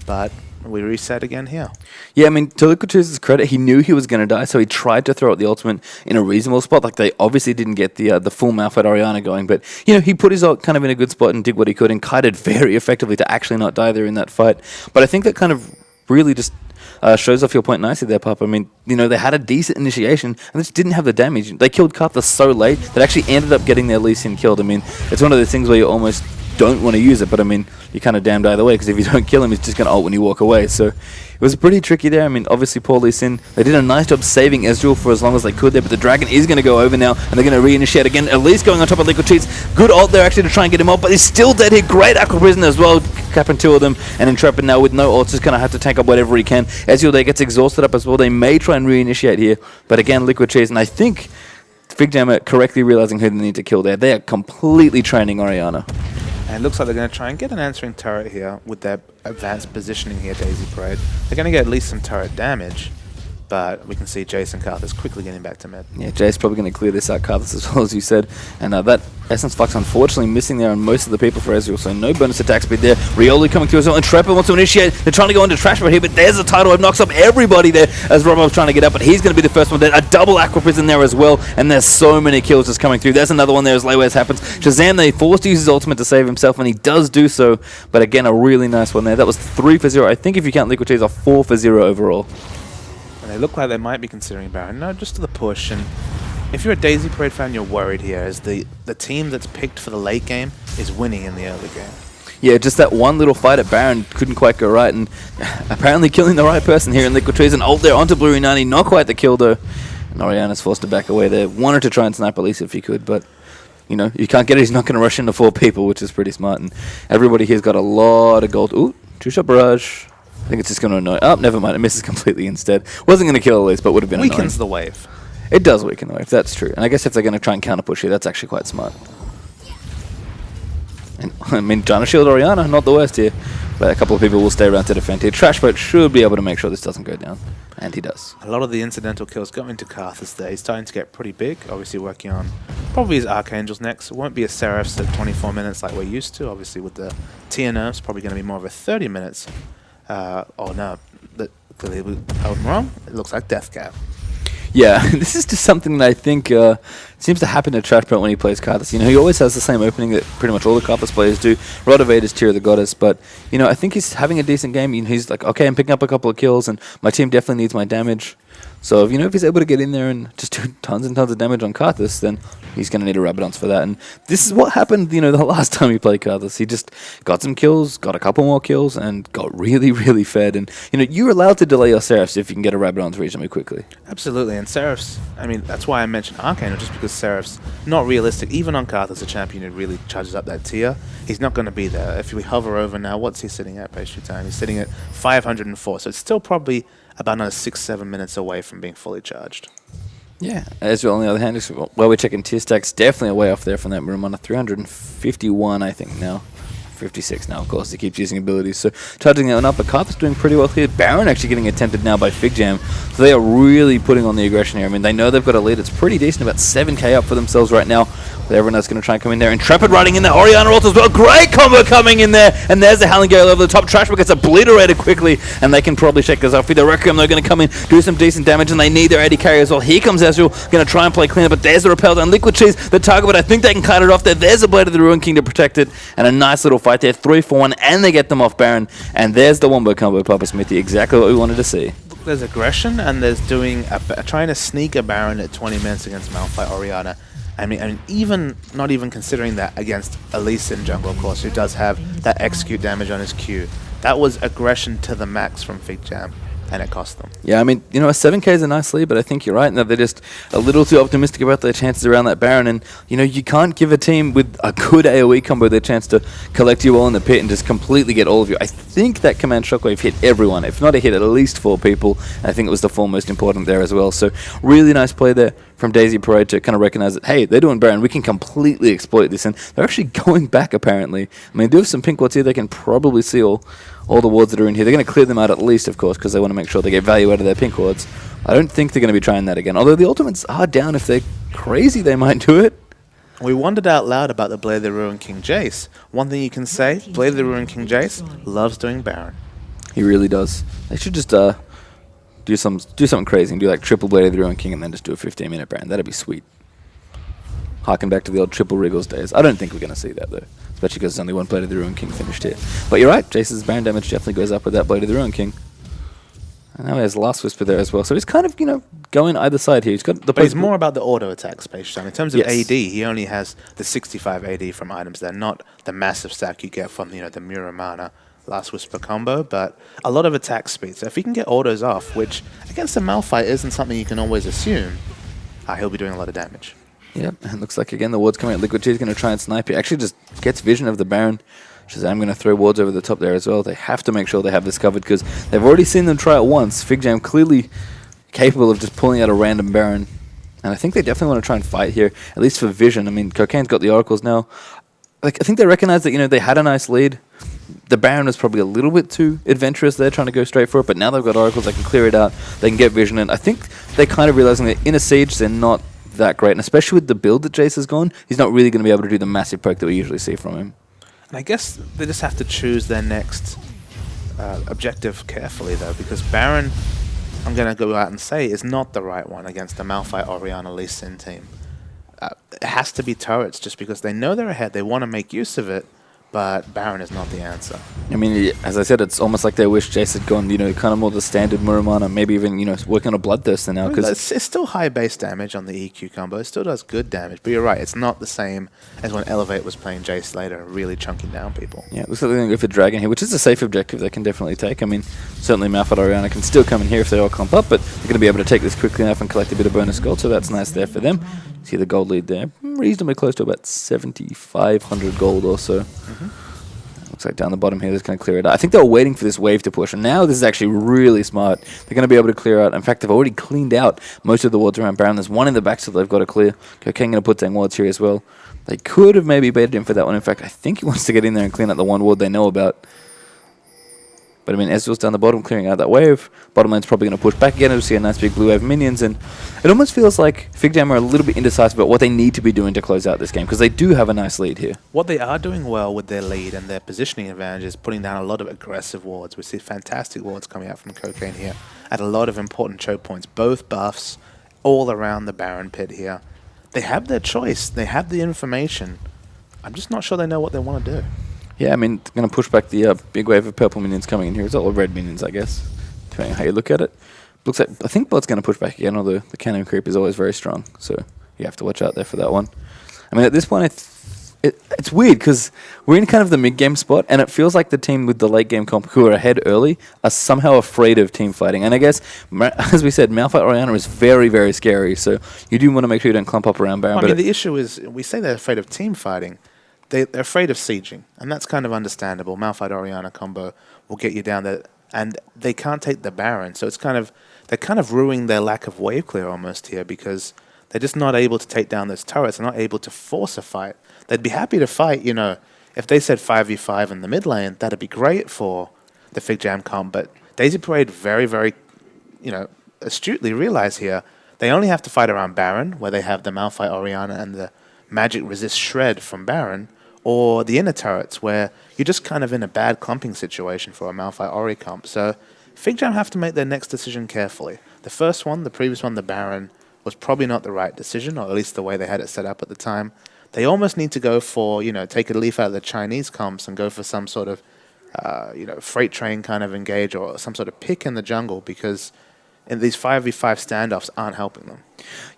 But we reset again here. Yeah, I mean, to Liquid Cheese's credit, he knew he was going to die, so he tried to throw out the ultimate in a reasonable spot. Like, they obviously didn't get the full Malphite Orianna going, but, he put his ult kind of in a good spot and did what he could and kited very effectively to actually not die there in that fight. But I think that kind of really just shows off your point nicely there, Papa. I mean, they had a decent initiation and just didn't have the damage. They killed Karthus so late that actually ended up getting their Lee Sin killed. I mean, it's one of the things where you almost don't want to use it, but I mean, you're kind of damned either way, because if you don't kill him, he's just going to ult when you walk away. So it was pretty tricky there. I mean, obviously, poor Lee Sin, they did a nice job saving Ezreal for as long as they could there, but the dragon is going to go over now, and they're going to reinitiate again, at least going on top of Liquid Cheese. Good ult there, actually, to try and get him off, but he's still dead here. Great Aqua Prison as well, capping 2 of them, and Intrepid now with no ults is going to have to tank up whatever he can. Ezreal there gets exhausted up as well. They may try and reinitiate here, but again, Liquid Cheese, and I think FIGJAM are correctly realizing who they need to kill there. They are completely training Orianna. And it looks like they're going to try and get an answering turret here with their advanced positioning here, Daizy Parade. They're going to get at least some turret damage, but we can see Jace and Karthus quickly getting back to mid. Yeah, Jace probably going to clear this out, Karthus as well, as you said. And that Essence Flux unfortunately missing there on most of the people for Ezreal, so no bonus attack speed there. Riolu coming through as well, and Intrepid wants to initiate. They're trying to go into Trash Mode here, but there's a Tidal Wave, knocks up everybody there as Robob's trying to get up, but he's going to be the first one there. A double Aqua Prison there as well, and there's so many kills just coming through. There's another one there as Layways happens. Shazam, they forced to use his ultimate to save himself, and he does do so, but again, a really nice one there. That was 3 for 0. I think if you count Liquid Cheese, a 4 for 0 overall. And They look like they might be considering Baron. No, just to the push. And if you're a Daizy Parade fan, you're worried here, as the team that's picked for the late game is winning in the early game. Yeah, just that one little fight at Baron couldn't quite go right, and apparently killing the right person here in Liquid Trees, and ult there onto Blue 90, not quite the kill though. And Oriana's forced to back away there. Wanted to try and snipe Elise if he could, but you know, you can't get it. He's not going to rush into 4 people, which is pretty smart. And everybody here's got a lot of gold. Ooh, 2-shot barrage. I think it's just going to annoy. Oh, never mind. It misses completely instead. Wasn't going to kill Elise, but would have been annoying. Weakens the wave. It does weaken the wave, that's true. And I guess if they're going to try and counter push here, that's actually quite smart. And, I mean, trying to shield Oriana, not the worst here. But a couple of people will stay around to defend here. Trashboat should be able to make sure this doesn't go down. And he does. A lot of the incidental kills going to Karthus there. He's starting to get pretty big. Obviously working on probably his Archangels next. It won't be a Seraph's at 24 minutes like we're used to. Obviously with the tier nerfs, probably going to be more of a 30 minutes. Oh no, clearly I was wrong. It looks like Death Cap. Yeah, this is just something that I think seems to happen to Trashboat when he plays Karthus. You know, he always has the same opening that pretty much all the Karthus players do. Rod of Aid is Tear of the Goddess, but, you know, I think he's having a decent game. You know, he's like, okay, I'm picking up a couple of kills, and my team definitely needs my damage. So, you know, if he's able to get in there and just do tons and tons of damage on Karthus, then he's going to need a Rabadance for that. And this is what happened, you know, the last time he played Karthus. He just got some kills, got a couple more kills, and got really, really fed. And, you know, you're allowed to delay your Seraphs if you can get a Rabadance reasonably quickly. Absolutely, and Seraphs, I mean, that's why I mentioned Arcane, just because Seraphs, not realistic. Even on Karthus, a champion who really charges up that tier, he's not going to be there. If we hover over now, what's he sitting at, Pastry Time? He's sitting at 504, so it's still probably about another 6-7 minutes away from being fully charged. Yeah, as well, on the other hand, while we're checking tier stacks, definitely a way off there from that room on a 351, I think, now. 56 now, of course. He keeps using abilities, so charging that one up. But Karthus doing pretty well here. Baron actually getting attempted now by FIGJAM, so they are really putting on the aggression here. I mean, they know they've got a lead. It's pretty decent, about 7k up for themselves right now. But everyone else going to try and come in there. Intrepid riding in there. Oriana ult as well. Great combo coming in there. And there's the Howling Gale over the top. Trashbook gets obliterated quickly. And they can probably shake this off. The Requiem, they're going to come in, do some decent damage. And they need their AD carry as well. Here comes Ezreal. Going to try and play cleaner. But there's the Repel down. Liquid Cheese, the target. But I think they can cut it off there. There's a Blade of the Ruin King to protect it. And a nice little fight there. 3-4-1. And they get them off Baron. And there's the Wombo combo, Papa Smithy. Exactly what we wanted to see. There's aggression. And there's doing trying to sneak a Baron at 20 minutes against Malphite Oriana. I mean, even not even considering that against Elise in jungle, of course, who does have that execute damage on his Q. That was aggression to the max from FIGJAM, and it cost them. Yeah, I mean, you know, a 7k is a nice lead, but I think you're right in that they're just a little too optimistic about their chances around that Baron. And, you know, you can't give a team with a good AoE combo their chance to collect you all in the pit and just completely get all of you. I think that Command Shockwave hit everyone. If not, it hit at least 4 people. I think it was the 4 most important there as well. So, really nice play there from Daizy Parade to kind of recognize that, hey, they're doing Baron. We can completely exploit this. And they're actually going back, apparently. I mean, they do have some pink wards here. They can probably see all the wards that are in here. They're going to clear them out at least, of course, because they want to make sure they get value out of their pink wards. I don't think they're going to be trying that again. Although the ultimates are down. If they're crazy, they might do it. We wondered out loud about the Blade of the Ruin King Jace. One thing you can say, Blade of the Ruin King Jace loves doing Baron. He really does. They should just do something crazy and do like triple Blade of the Ruin King and then just do a 15-minute Baron. That'd be sweet. Harken back to the old triple Wriggles days. I don't think we're going to see that, though. Especially because there's only one Blade of the Ruin King finished here. But you're right, Jace's Baron damage definitely goes up with that Blade of the Ruin King. And now he has Last Whisper there as well. So he's kind of, you know, going either side here. He's got the but he's more about the auto attack space. In terms of yes. AD, he only has the 65 AD from items there, not the massive stack you get from, you know, the Muramana Last Whisper combo, but a lot of attack speed. So if he can get autos off, which against a Malphite isn't something you can always assume, he'll be doing a lot of damage. Yep, and looks like again the ward's coming out. Liquid Cheese going to try and snipe it. Actually just gets vision of the Baron. Shazam going to throw wards over the top there as well. They have to make sure they have this covered because they've already seen them try it once. FIGJAM clearly capable of just pulling out a random Baron. And I think they definitely want to try and fight here, at least for vision. I mean, Cocaine's got the Oracles now. Like, I think they recognize that, you know, they had a nice lead. The Baron was probably a little bit too adventurous there, trying to go straight for it, but now they've got Oracles, they can clear it out, they can get vision, and I think they're kind of realizing that in a Siege, they're not that great, and especially with the build that Jace has gone, he's not really going to be able to do the massive poke that we usually see from him. And I guess they just have to choose their next objective carefully, though, because Baron, I'm going to go out and say, is not the right one against the Malphite Oriana Lee Sin team. It has to be turrets just because they know they're ahead, they want to make use of it, but Baron is not the answer. I mean, as I said, it's almost like they wish Jace had gone, kind of more the standard Muramana, maybe even, working on a Bloodthirster now. Because It's still high base damage on the EQ combo. It still does good damage, but you're right, it's not the same as when Elevate was playing Jace later, really chunking down people. yeah, it looks like they're going to go for Dragon here, which is a safe objective they can definitely take. I mean, certainly Malphite Orianna can still come in here if they all comp up, but they're going to be able to take this quickly enough and collect a bit of bonus gold, so that's nice there for them. See the gold lead there, reasonably close to about 7,500 gold or so. Looks like down the bottom here, they're going to clear it out. I think they were waiting for this wave to push, and now this is actually really smart. They're going to be able to clear out. In fact, they've already cleaned out most of the wards around Baron. There's one in the back, so they've got to clear. Cocaine going to put down wards here as well. They could have maybe baited him for that one. In fact, I think he wants to get in there and clean out the one ward they know about. But I mean, Ezreal's down the bottom, clearing out that wave. Bottom lane's probably going to push back again. We'll see a nice big blue wave of minions, and it almost feels like FIGJAM are a little bit indecisive about what they need to be doing to close out this game, because they do have a nice lead here. What they are doing well with their lead and their positioning advantage is putting down a lot of aggressive wards. We see fantastic wards coming out from Cocaine here at a lot of important choke points, both buffs all around the Baron pit here. They have their choice. They have the information. I'm just not sure they know what they want to do. Yeah, I mean, going to push back the big wave of purple minions coming in here. It's all red minions, I guess, depending on how you look at it. Looks like, I think Blood's going to push back again, although the cannon creep is always very strong, so you have to watch out there for that one. I mean, at this point, it's weird, because we're in kind of the mid-game spot, and it feels like the team with the late-game comp who are ahead early are somehow afraid of team fighting. And I guess, as we said, Malphite Orianna is very, very scary, so you do want to make sure you don't clump up around Baron. Well, I mean, the issue is, we say they're afraid of team fighting, they're afraid of sieging, and that's kind of understandable. Malphite Orianna combo will get you down there, and they can't take the Baron, so it's they're kind of ruining their lack of wave clear almost here, because they're just not able to take down those turrets. They're not able to force a fight. They'd be happy to fight, if they said 5v5 in the mid lane, that'd be great for the FIGJAM comp, but Daizy Parade very, very, astutely realize here, they only have to fight around Baron, where they have the Malphite Orianna and the magic resist shred from Baron, or the inner turrets, where you're just kind of in a bad clumping situation for a Malphite Ori comp. So FIGJAM have to make their next decision carefully. The first one, the previous one, the Baron, was probably not the right decision, or at least the way they had it set up at the time. They almost need to go for, take a leaf out of the Chinese comps and go for some sort of, freight train kind of engage, or some sort of pick in the jungle, because in these 5v5 standoffs aren't helping them.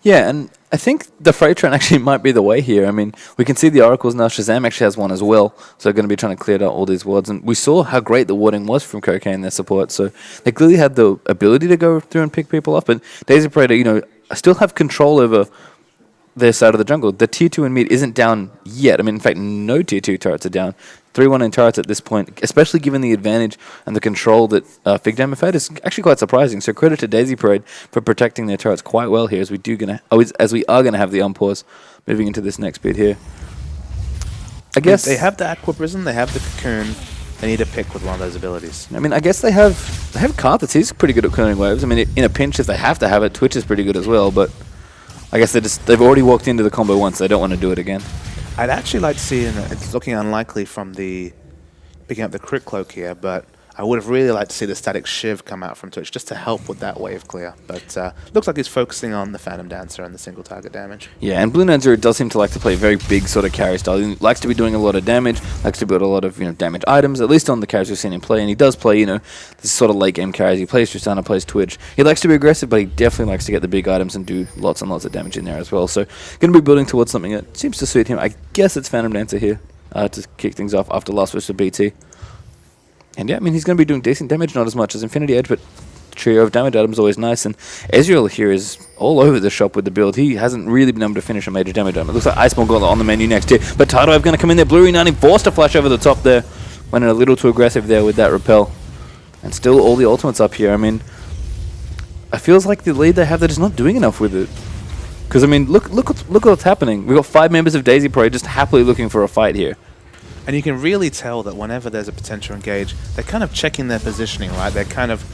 Yeah, and I think the freight train actually might be the way here. I mean, we can see the oracles now. Shazam actually has one as well, so they're going to be trying to clear out all these wards. And we saw how great the warding was from Cocaine, their support. So they clearly had the ability to go through and pick people off. But Daizy Parade, still have control over their side of the jungle. The tier 2 in mid isn't down yet. I mean, in fact, no tier 2 turrets are down. 3-1 in turrets at this point, especially given the advantage and the control that FIGJAM have had, is actually quite surprising. So credit to Daizy Parade for protecting their turrets quite well here, as we are gonna have the unpause moving into this next bit here. I guess they have the Aqua Prison, they have the Cocoon. They need to pick with one of those abilities. I mean, I guess they have Karthus. He's pretty good at clearing waves. I mean, in a pinch, if they have to have it, Twitch is pretty good as well. But I guess they've already walked into the combo once. They don't want to do it again. I'd actually like to see, and it's looking unlikely from the picking up the crit cloak here, but I would have really liked to see the static shiv come out from Twitch just to help with that wave clear. But looks like he's focusing on the Phantom Dancer and the single target damage. Yeah, and Blue Nanzero does seem to like to play very big sort of carry style. He likes to be doing a lot of damage, likes to build a lot of damage items, at least on the carries we've seen him play. And he does play, this sort of late game carries. He plays Tristana, plays Twitch. He likes to be aggressive, but he definitely likes to get the big items and do lots and lots of damage in there as well. So going to be building towards something that seems to suit him. I guess it's Phantom Dancer here to kick things off after last wish of BT. And yeah, I mean, he's going to be doing decent damage, not as much as Infinity Edge, but trio of damage items always nice. And Ezreal here is all over the shop with the build. He hasn't really been able to finish a major damage item. It looks like Iceborne Gauntlet on the menu next here. But Tidewave going to come in there. Blue Uniting forced to flash over the top there. Went in a little too aggressive there with that repel. And still all the ultimates up here. I mean, it feels like the lead they have, they're just not doing enough with it. Because, I mean, look what's happening. We've got 5 members of Daizy Parade just happily looking for a fight here. And you can really tell that whenever there's a potential engage, they're kind of checking their positioning, right? They're kind of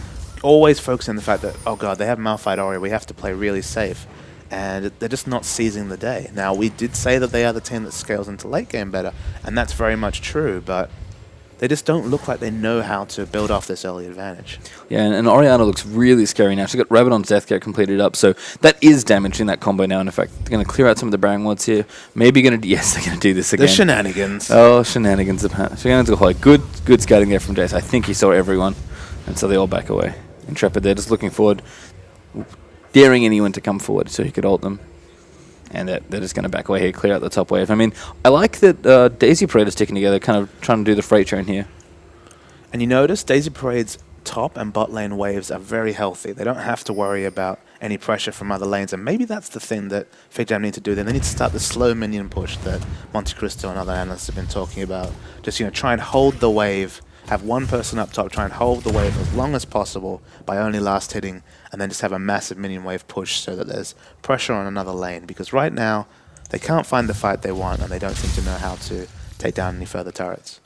always focusing on the fact that, oh god, they have Malphite Ori, we have to play really safe. And they're just not seizing the day. Now, we did say that they are the team that scales into late game better, and that's very much true, but they just don't look like they know how to build off this early advantage. Yeah, and Orianna looks really scary now. She's got Rabadon's Death Gate completed up, so that is damaging that combo now. And in fact, they're going to clear out some of the Baron wards here. Maybe going to... Yes, they're going to do this again. The shenanigans. Oh, shenanigans. Shenanigans. Good scouting there from Jace. I think he saw everyone, and so they all back away. Intrepid, they're just looking forward, daring anyone to come forward so he could ult them. And they're just going to back away here, clear out the top wave. I mean, I like that Daizy Parade is sticking together, kind of trying to do the freight train here. And you notice Daizy Parade's top and bot lane waves are very healthy. They don't have to worry about any pressure from other lanes. And maybe that's the thing that FIGJAM need to do. Then they need to start the slow minion push that Monte Cristo and other analysts have been talking about. Just, try and hold the wave. Have one person up top try and hold the wave as long as possible by only last hitting, and then just have a massive minion wave push so that there's pressure on another lane. Because right now, they can't find the fight they want, and they don't seem to know how to take down any further turrets.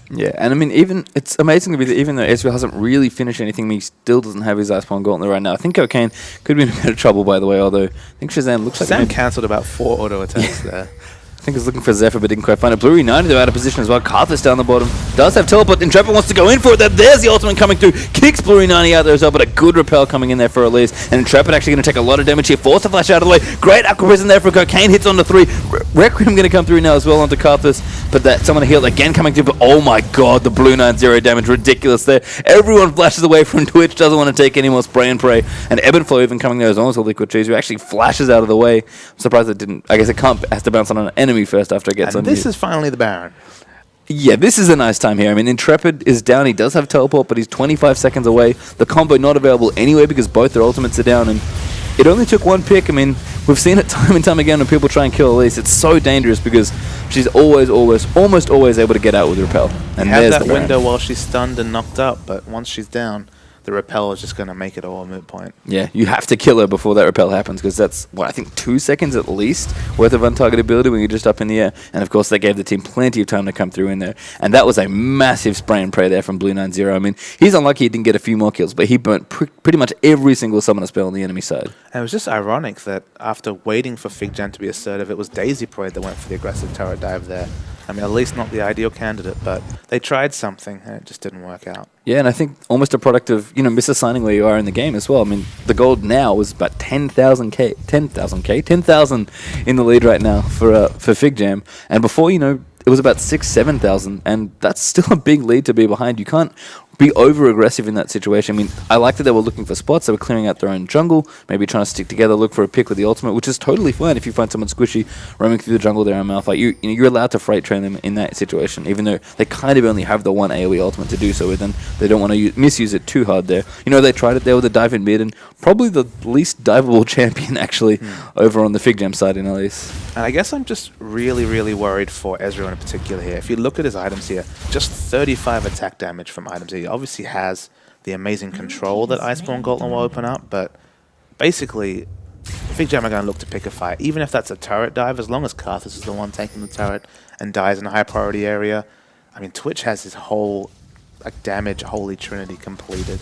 Yeah, and I mean, it's amazing to be that even though Ezreal hasn't really finished anything, he still doesn't have his Iceborne Gauntlet right now. I think Cocaine could be in a bit of trouble, by the way, although I think Shazam looks like... Shazam cancelled about 4 auto attacks there. I think he's looking for Zephyr, but didn't quite find it. Blue United, they're out of position as well. Karthus down the bottom. Does have teleport. Intrepid wants to go in for it. There's the ultimate coming through. Kicks Blue United out there as well, but a good repel coming in there for Elise. And Intrepid actually going to take a lot of damage here. Force the flash out of the way. Great Aqua Prison there for Cocaine. Hits onto 3. Requiem going to come through now as well onto Karthus. But that someone healed again coming through. But oh my god, the Blue 9-0 damage. Ridiculous there. Everyone flashes away from Twitch. Doesn't want to take any more spray and pray. And Ebb and Flow even coming there as well as a Liquid Cheese, who actually flashes out of the way. I'm surprised it didn't. I guess it can't. Has to bounce on an enemy first after it gets. And this is finally the Baron. Yeah, this is a nice time here. I mean, Intrepid is down. He does have teleport, but he's 25 seconds away. The combo not available anyway because both their ultimates are down. And it only took one pick. I mean, we've seen it time and time again when people try and kill Elise. It's so dangerous because she's almost always able to get out with Repel. And you have that window while she's stunned and knocked up, but once she's down, the Repel is just going to make it all a moot point. Yeah, you have to kill her before that Repel happens because that's, what, I think 2 seconds at least worth of untargetability when you're just up in the air. And of course, that gave the team plenty of time to come through in there. And that was a massive spray and pray there from Blue 9-0. I mean, he's unlucky he didn't get a few more kills, but he burnt pretty much every single summoner spell on the enemy side. And it was just ironic that after waiting for FIGJAM to be assertive, it was Daizy Parade that went for the aggressive turret dive there. I mean, at least not the ideal candidate, but they tried something and it just didn't work out. Yeah, and I think almost a product of, misassigning where you are in the game as well. I mean, the gold now is about 10,000 in the lead right now for FIGJAM. And before, it was about 7,000, and that's still a big lead to be behind. You can't be over-aggressive in that situation. I mean, I like that they were looking for spots. They were clearing out their own jungle, maybe trying to stick together, look for a pick with the ultimate, which is totally fine if you find someone squishy roaming through the jungle there in Malphite. You're allowed to freight train them in that situation, even though they kind of only have the one AoE ultimate to do so with, and they don't want to misuse it too hard there. They tried it there with a dive in mid, and probably the least diveable champion, actually, over on the FIGJAM side in Elise. And I guess I'm just really, really worried for Ezreal in particular here. If you look at his items here, just 35 attack damage from items here. He obviously has the amazing control that Iceborne Gauntlet will open up, but basically, FIGJAM are going to look to pick a fight. Even if that's a turret dive, as long as Karthus is the one taking the turret and dies in a high priority area. I mean, Twitch has his whole damage holy trinity completed.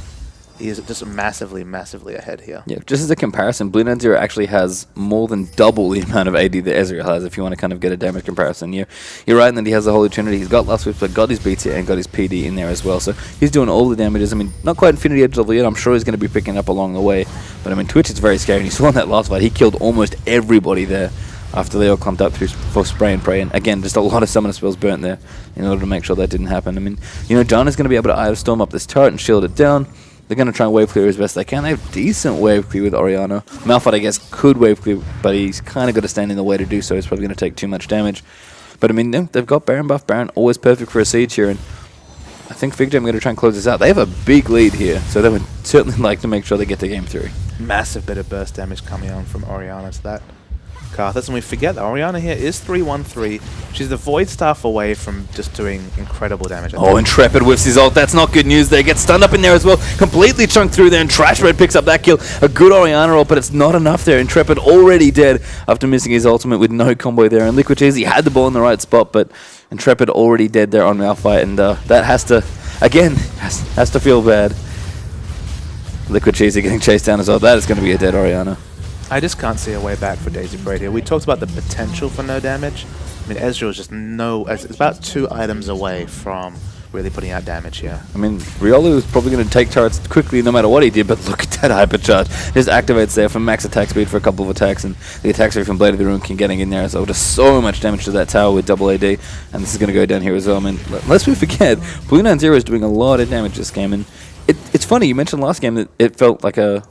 He is just massively, massively ahead here. Yeah, just as a comparison, Blue 9-0 actually has more than double the amount of AD that Ezreal has, if you want to kind of get a damage comparison. You're right in that he has the Holy Trinity. He's got Last Whisper, but got his BT and got his PD in there as well. So he's doing all the damages. I mean, not quite Infinity Edge level yet. I'm sure he's going to be picking up along the way. But I mean, Twitch is very scary. And you saw in that last fight, he killed almost everybody there after they all clumped up through for spray and pray. And again, just a lot of summoner spells burnt there in order to make sure that didn't happen. I mean, John is going to be able to either storm up this turret and shield it down. They're going to try and wave clear as best they can. They have decent wave clear with Orianna. Malphite, I guess, could wave clear, but he's kind of got to stand in the way to do so. He's probably going to take too much damage. But, I mean, they've got Baron buff. Baron always perfect for a siege here. And I think FIGJAM are going to try and close this out. They have a big lead here, so they would certainly like to make sure they get to game 3. Massive bit of burst damage coming on from Orianna to that Karthus. And we forget that Orianna here is 3-1-3. She's the Void Staff away from just doing incredible damage. Oh, Intrepid whiffs his ult. That's not good news there. Gets stunned up in there as well. Completely chunked through there, and Trash Red picks up that kill. A good Orianna ult, but it's not enough there. Intrepid already dead after missing his ultimate with no combo there. And Liquid Cheese, he had the ball in the right spot, but Intrepid already dead there on Malphite, and that has to, again, has to feel bad. Liquid Cheese getting chased down as well. That is going to be a dead Orianna. I just can't see a way back for Daizy Parade here. We talked about the potential for no damage. I mean, Ezreal is just it's about 2 items away from really putting out damage here. I mean, Riolu is probably going to take turrets quickly no matter what he did, but look at that hypercharge. Just activates there for max attack speed for a couple of attacks, and the attack speed from Blade of the Rune can getting in there, so just so much damage to that tower with double AD, and this is going to go down here as well. I mean, lest we forget, Blue90 is doing a lot of damage this game, and it's funny, you mentioned last game that it felt like a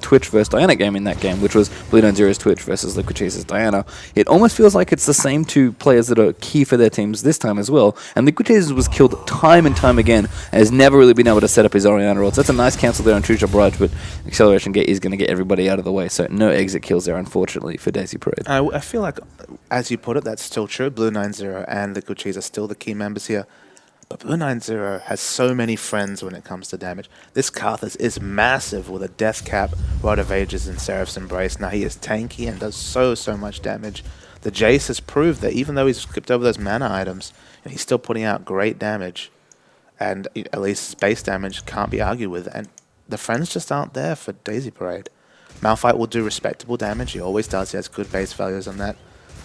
Twitch versus Diana game in that game, which was Blue90's Twitch versus Liquid Cheese's Diana. It almost feels like it's the same two players that are key for their teams this time as well. And Liquid Cheese was killed time and time again and has never really been able to set up his Orianna ult. So that's a nice cancel there on True Shot Barrage, but Acceleration Gate is going to get everybody out of the way. So no exit kills there, unfortunately, for Daizy Parade. I feel like, as you put it, that's still true. Blue90 and Liquid Cheese are still the key members here. But Blue90 has so many friends when it comes to damage. This Karthus is massive with a Death Cap, Rod of Ages, and Seraph's Embrace. Now he is tanky and does so much damage. The Jace has proved that even though he's skipped over those mana items, he's still putting out great damage. And at least his base damage can't be argued with. And the friends just aren't there for Daizy Parade. Malphite will do respectable damage. He always does. He has good base values on that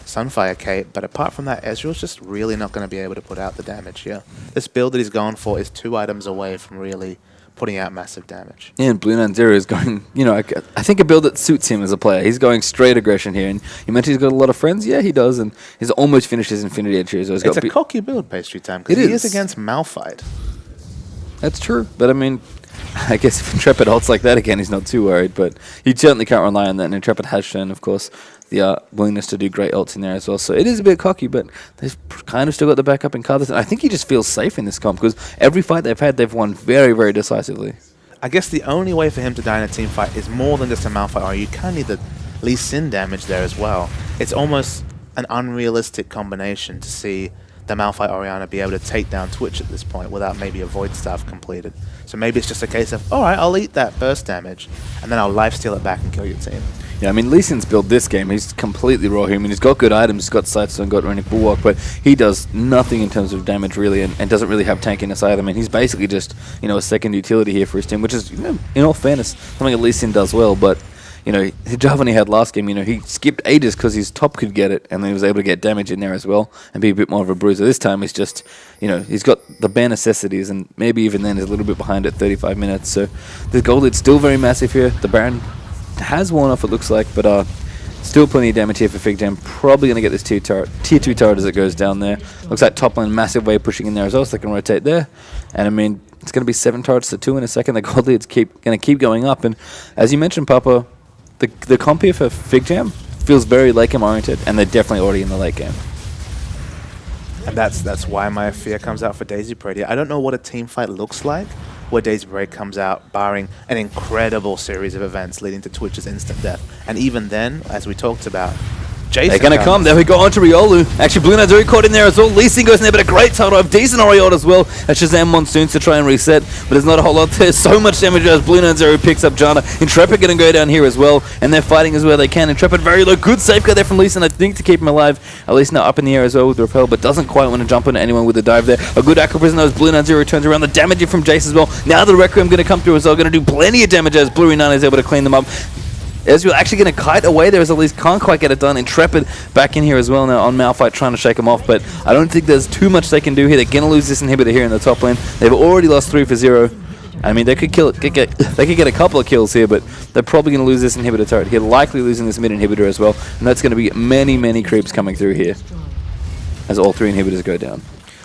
Sunfire Kate, but apart from that, Ezreal's just really not going to be able to put out the damage here. This build that he's going for is 2 items away from really putting out massive damage. Yeah, and Blue90 is going, I think a build that suits him as a player. He's going straight aggression here, and you mentioned he's got a lot of friends. Yeah, he does, and he's almost finished his Infinity Edge here. So it's a cocky build, Pastry Time, because he is against Malphite. That's true, but I mean, I guess if Intrepid ults like that again, he's not too worried, but he certainly can't rely on that, and Intrepid has shown, of course, the willingness to do great ults in there as well. So it is a bit cocky, but they've kind of still got the backup in Karthus. And I think he just feels safe in this comp, because every fight they've had, they've won very, very decisively. I guess the only way for him to die in a team fight is more than just a Malphite, or you kind of need the Lee Sin damage there as well. It's almost an unrealistic combination to see the Malphite Orianna be able to take down Twitch at this point without maybe a Void Staff completed. So maybe it's just a case of, alright, I'll eat that burst damage, and then I'll lifesteal it back and kill your team. Yeah, I mean, Lee Sin's build this game, he's completely raw here. I mean, he's got good items, he's got Sightstone, got Runic Bulwark, but he does nothing in terms of damage, really, and doesn't really have tankiness either. I mean, he's basically just, a second utility here for his team, which is, in all fairness, something that Lee Sin does well, but, the Javan he had last game, he skipped ages because his top could get it, and then he was able to get damage in there as well, and be a bit more of a bruiser. This time, he's just, he's got the bare necessities, and maybe even then he's a little bit behind at 35 minutes, so the gold lead's still very massive here. The Baron has worn off, it looks like, but still plenty of damage here for FIGJAM. Probably going to get this tier 2 turret as it goes down there. Looks like top lane massive wave pushing in there as well, so they can rotate there. And I mean, it's going to be 7 turrets to 2 in a second. The gold lead's going to keep going up. And as you mentioned, Papa, the comp here for FIGJAM feels very late game oriented, and they're definitely already in the late game. And that's why my fear comes out for Daizy Parade. I don't know what a team fight looks like where Daizy Parade comes out, barring an incredible series of events leading to Twitch's instant death. And even then, as we talked about, Jason they're going to come. There we go on to Riolu. Actually, Blue90 caught in there as well. Lee Sin goes in there, but a great title of decent Oriole as well. As Shazam Monsoons to try and reset, but there's not a whole lot there. So much damage as Blue90 picks up Janna. Intrepid going to go down here as well, and they're fighting as well they can. Intrepid very low. Good safeguard there from Lee Sin, I think, to keep him alive. At least now up in the air as well with the Repel, but doesn't quite want to jump into anyone with a dive there. A good Aqua Prison as Blue90 turns around. The damage from Jace as well. Now the Requiem going to come through as well. Going to do plenty of damage as Blue90 is able to clean them up. Ezreal actually going to kite away there as at least can't quite get it done. Intrepid back in here as well now on Malphite trying to shake him off, but I don't think there's too much they can do here. They're going to lose this inhibitor here in the top lane. They've already lost 3 for 0. I mean, they could kill it, they could get a couple of kills here, but they're probably going to lose this inhibitor turret here, likely losing this mid inhibitor as well, and that's going to be many creeps coming through here as all 3 inhibitors go down.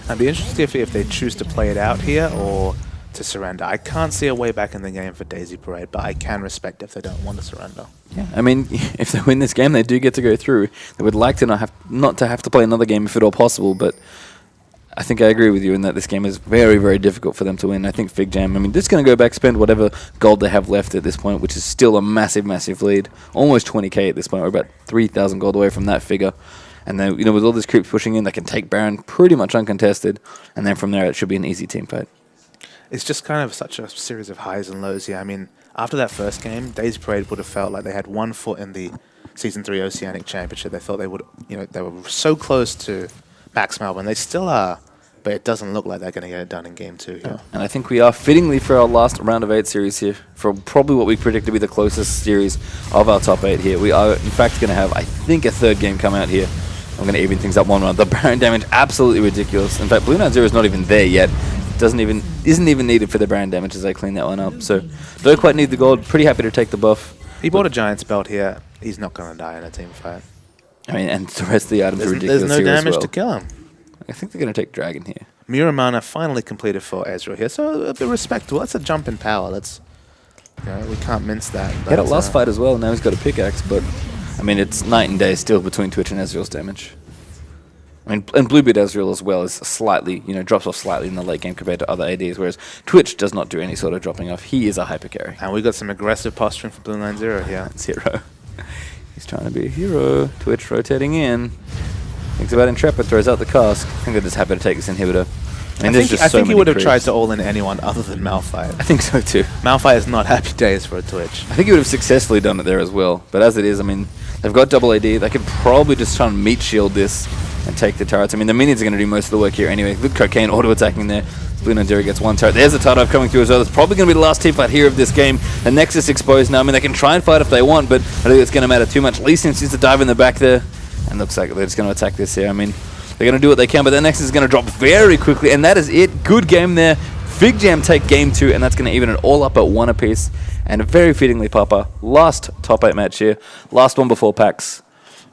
I'd be interested if they choose to play it out here or to surrender. I can't see a way back in the game for Daizy Parade, but I can respect if they don't want to surrender. Yeah, I mean, if they win this game, they do get to go through. They would like to not to have to play another game if at all possible, but I think I agree with you in that this game is very difficult for them to win. I think FIGJAM, I mean, they're just going to go back, spend whatever gold they have left at this point, which is still a massive lead. Almost 20k at this point. We're about 3,000 gold away from that figure. And then, with all these creeps pushing in, they can take Baron pretty much uncontested. And then from there, it should be an easy team fight. It's just kind of such a series of highs and lows here. I mean, after that first game, Daizy Parade would have felt like they had 1 foot in the Season 3 Oceanic Championship. They thought they would, they were so close to Max Melbourne. They still are, but it doesn't look like they're going to get it done in Game 2 here. And I think we are fittingly for our last round of 8 series here, for probably what we predict to be the closest series of our top 8 here. We are, in fact, going to have, I think, a 3rd game come out here. I'm going to even things up 1 round. The Baron damage, absolutely ridiculous. In fact, Blue90 is not even there yet. isn't even needed for the brand damage as they clean that one up. So don't quite need the gold. Pretty happy to take the buff. He bought a Giant's belt here. He's not going to die in a team fight. I mean, and the rest of the items are ridiculous. There's no here damage as well. to kill him. I think they're going to take Dragon here. Muramana finally completed for Ezreal here, so a bit respectable. That's a jump in power. We can't mince that. He had a last fight as well. Now he's got a pickaxe, but I mean, it's night and day still between Twitch and Ezreal's damage. I mean, and Bluebeard Ezreal as well is slightly, drops off slightly in the late game compared to other ADs, whereas Twitch does not do any sort of dropping off. He is a hyper carry. And we got some aggressive posturing from Blue90 here. That's Hero. He's trying to be a hero. Twitch rotating in. Thinks about Intrepid, throws out the cask. I think they're just happy to take this inhibitor. I think he would have tried to all-in anyone other than Malphite. I think so too. Malphite is not happy days for a Twitch. I think he would have successfully done it there as well. But as it is, I mean, they've got double AD. They could probably just try and meat shield this and take the turrets. I mean, the minions are going to do most of the work here anyway. Look, Cocaine auto-attacking there. Blue90 gets one turret. There's a Tide Dive coming through as well. It's probably going to be the last team fight here of this game. The Nexus exposed now. I mean, they can try and fight if they want, but I don't think it's going to matter too much. Lee seems to dive in the back there. And looks like they're just going to attack this here. I mean, they're going to do what they can, but the Nexus is going to drop very quickly, and that is it. Good game there. FIGJAM take game 2, and that's going to even it all up at 1 apiece. And very fittingly, Papa, last top 8 match here. Last one before PAX.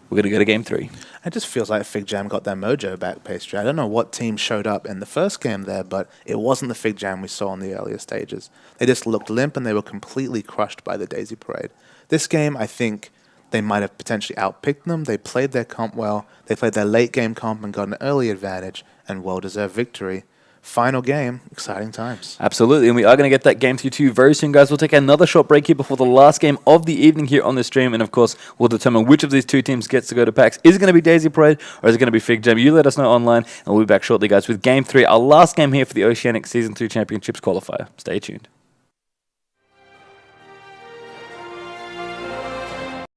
We're going to go to game 3. It just feels like FIGJAM got their mojo back, Pastry. I don't know what team showed up in the first game there, but it wasn't the FIGJAM we saw in the earlier stages. They just looked limp, and they were completely crushed by the Daizy Parade. This game, I think, they might have potentially outpicked them. They played their comp well. They played their late game comp and got an early advantage and well-deserved victory. Final game, exciting times. Absolutely, and we are going to get that game 2 very soon, guys. We'll take another short break here before the last game of the evening here on the stream, and of course, we'll determine which of these two teams gets to go to PAX. Is it going to be Daizy Parade, or is it going to be FIGJAM? You let us know online, and we'll be back shortly, guys, with game 3, our last game here for the Oceanic Season 2 Championships qualifier. Stay tuned.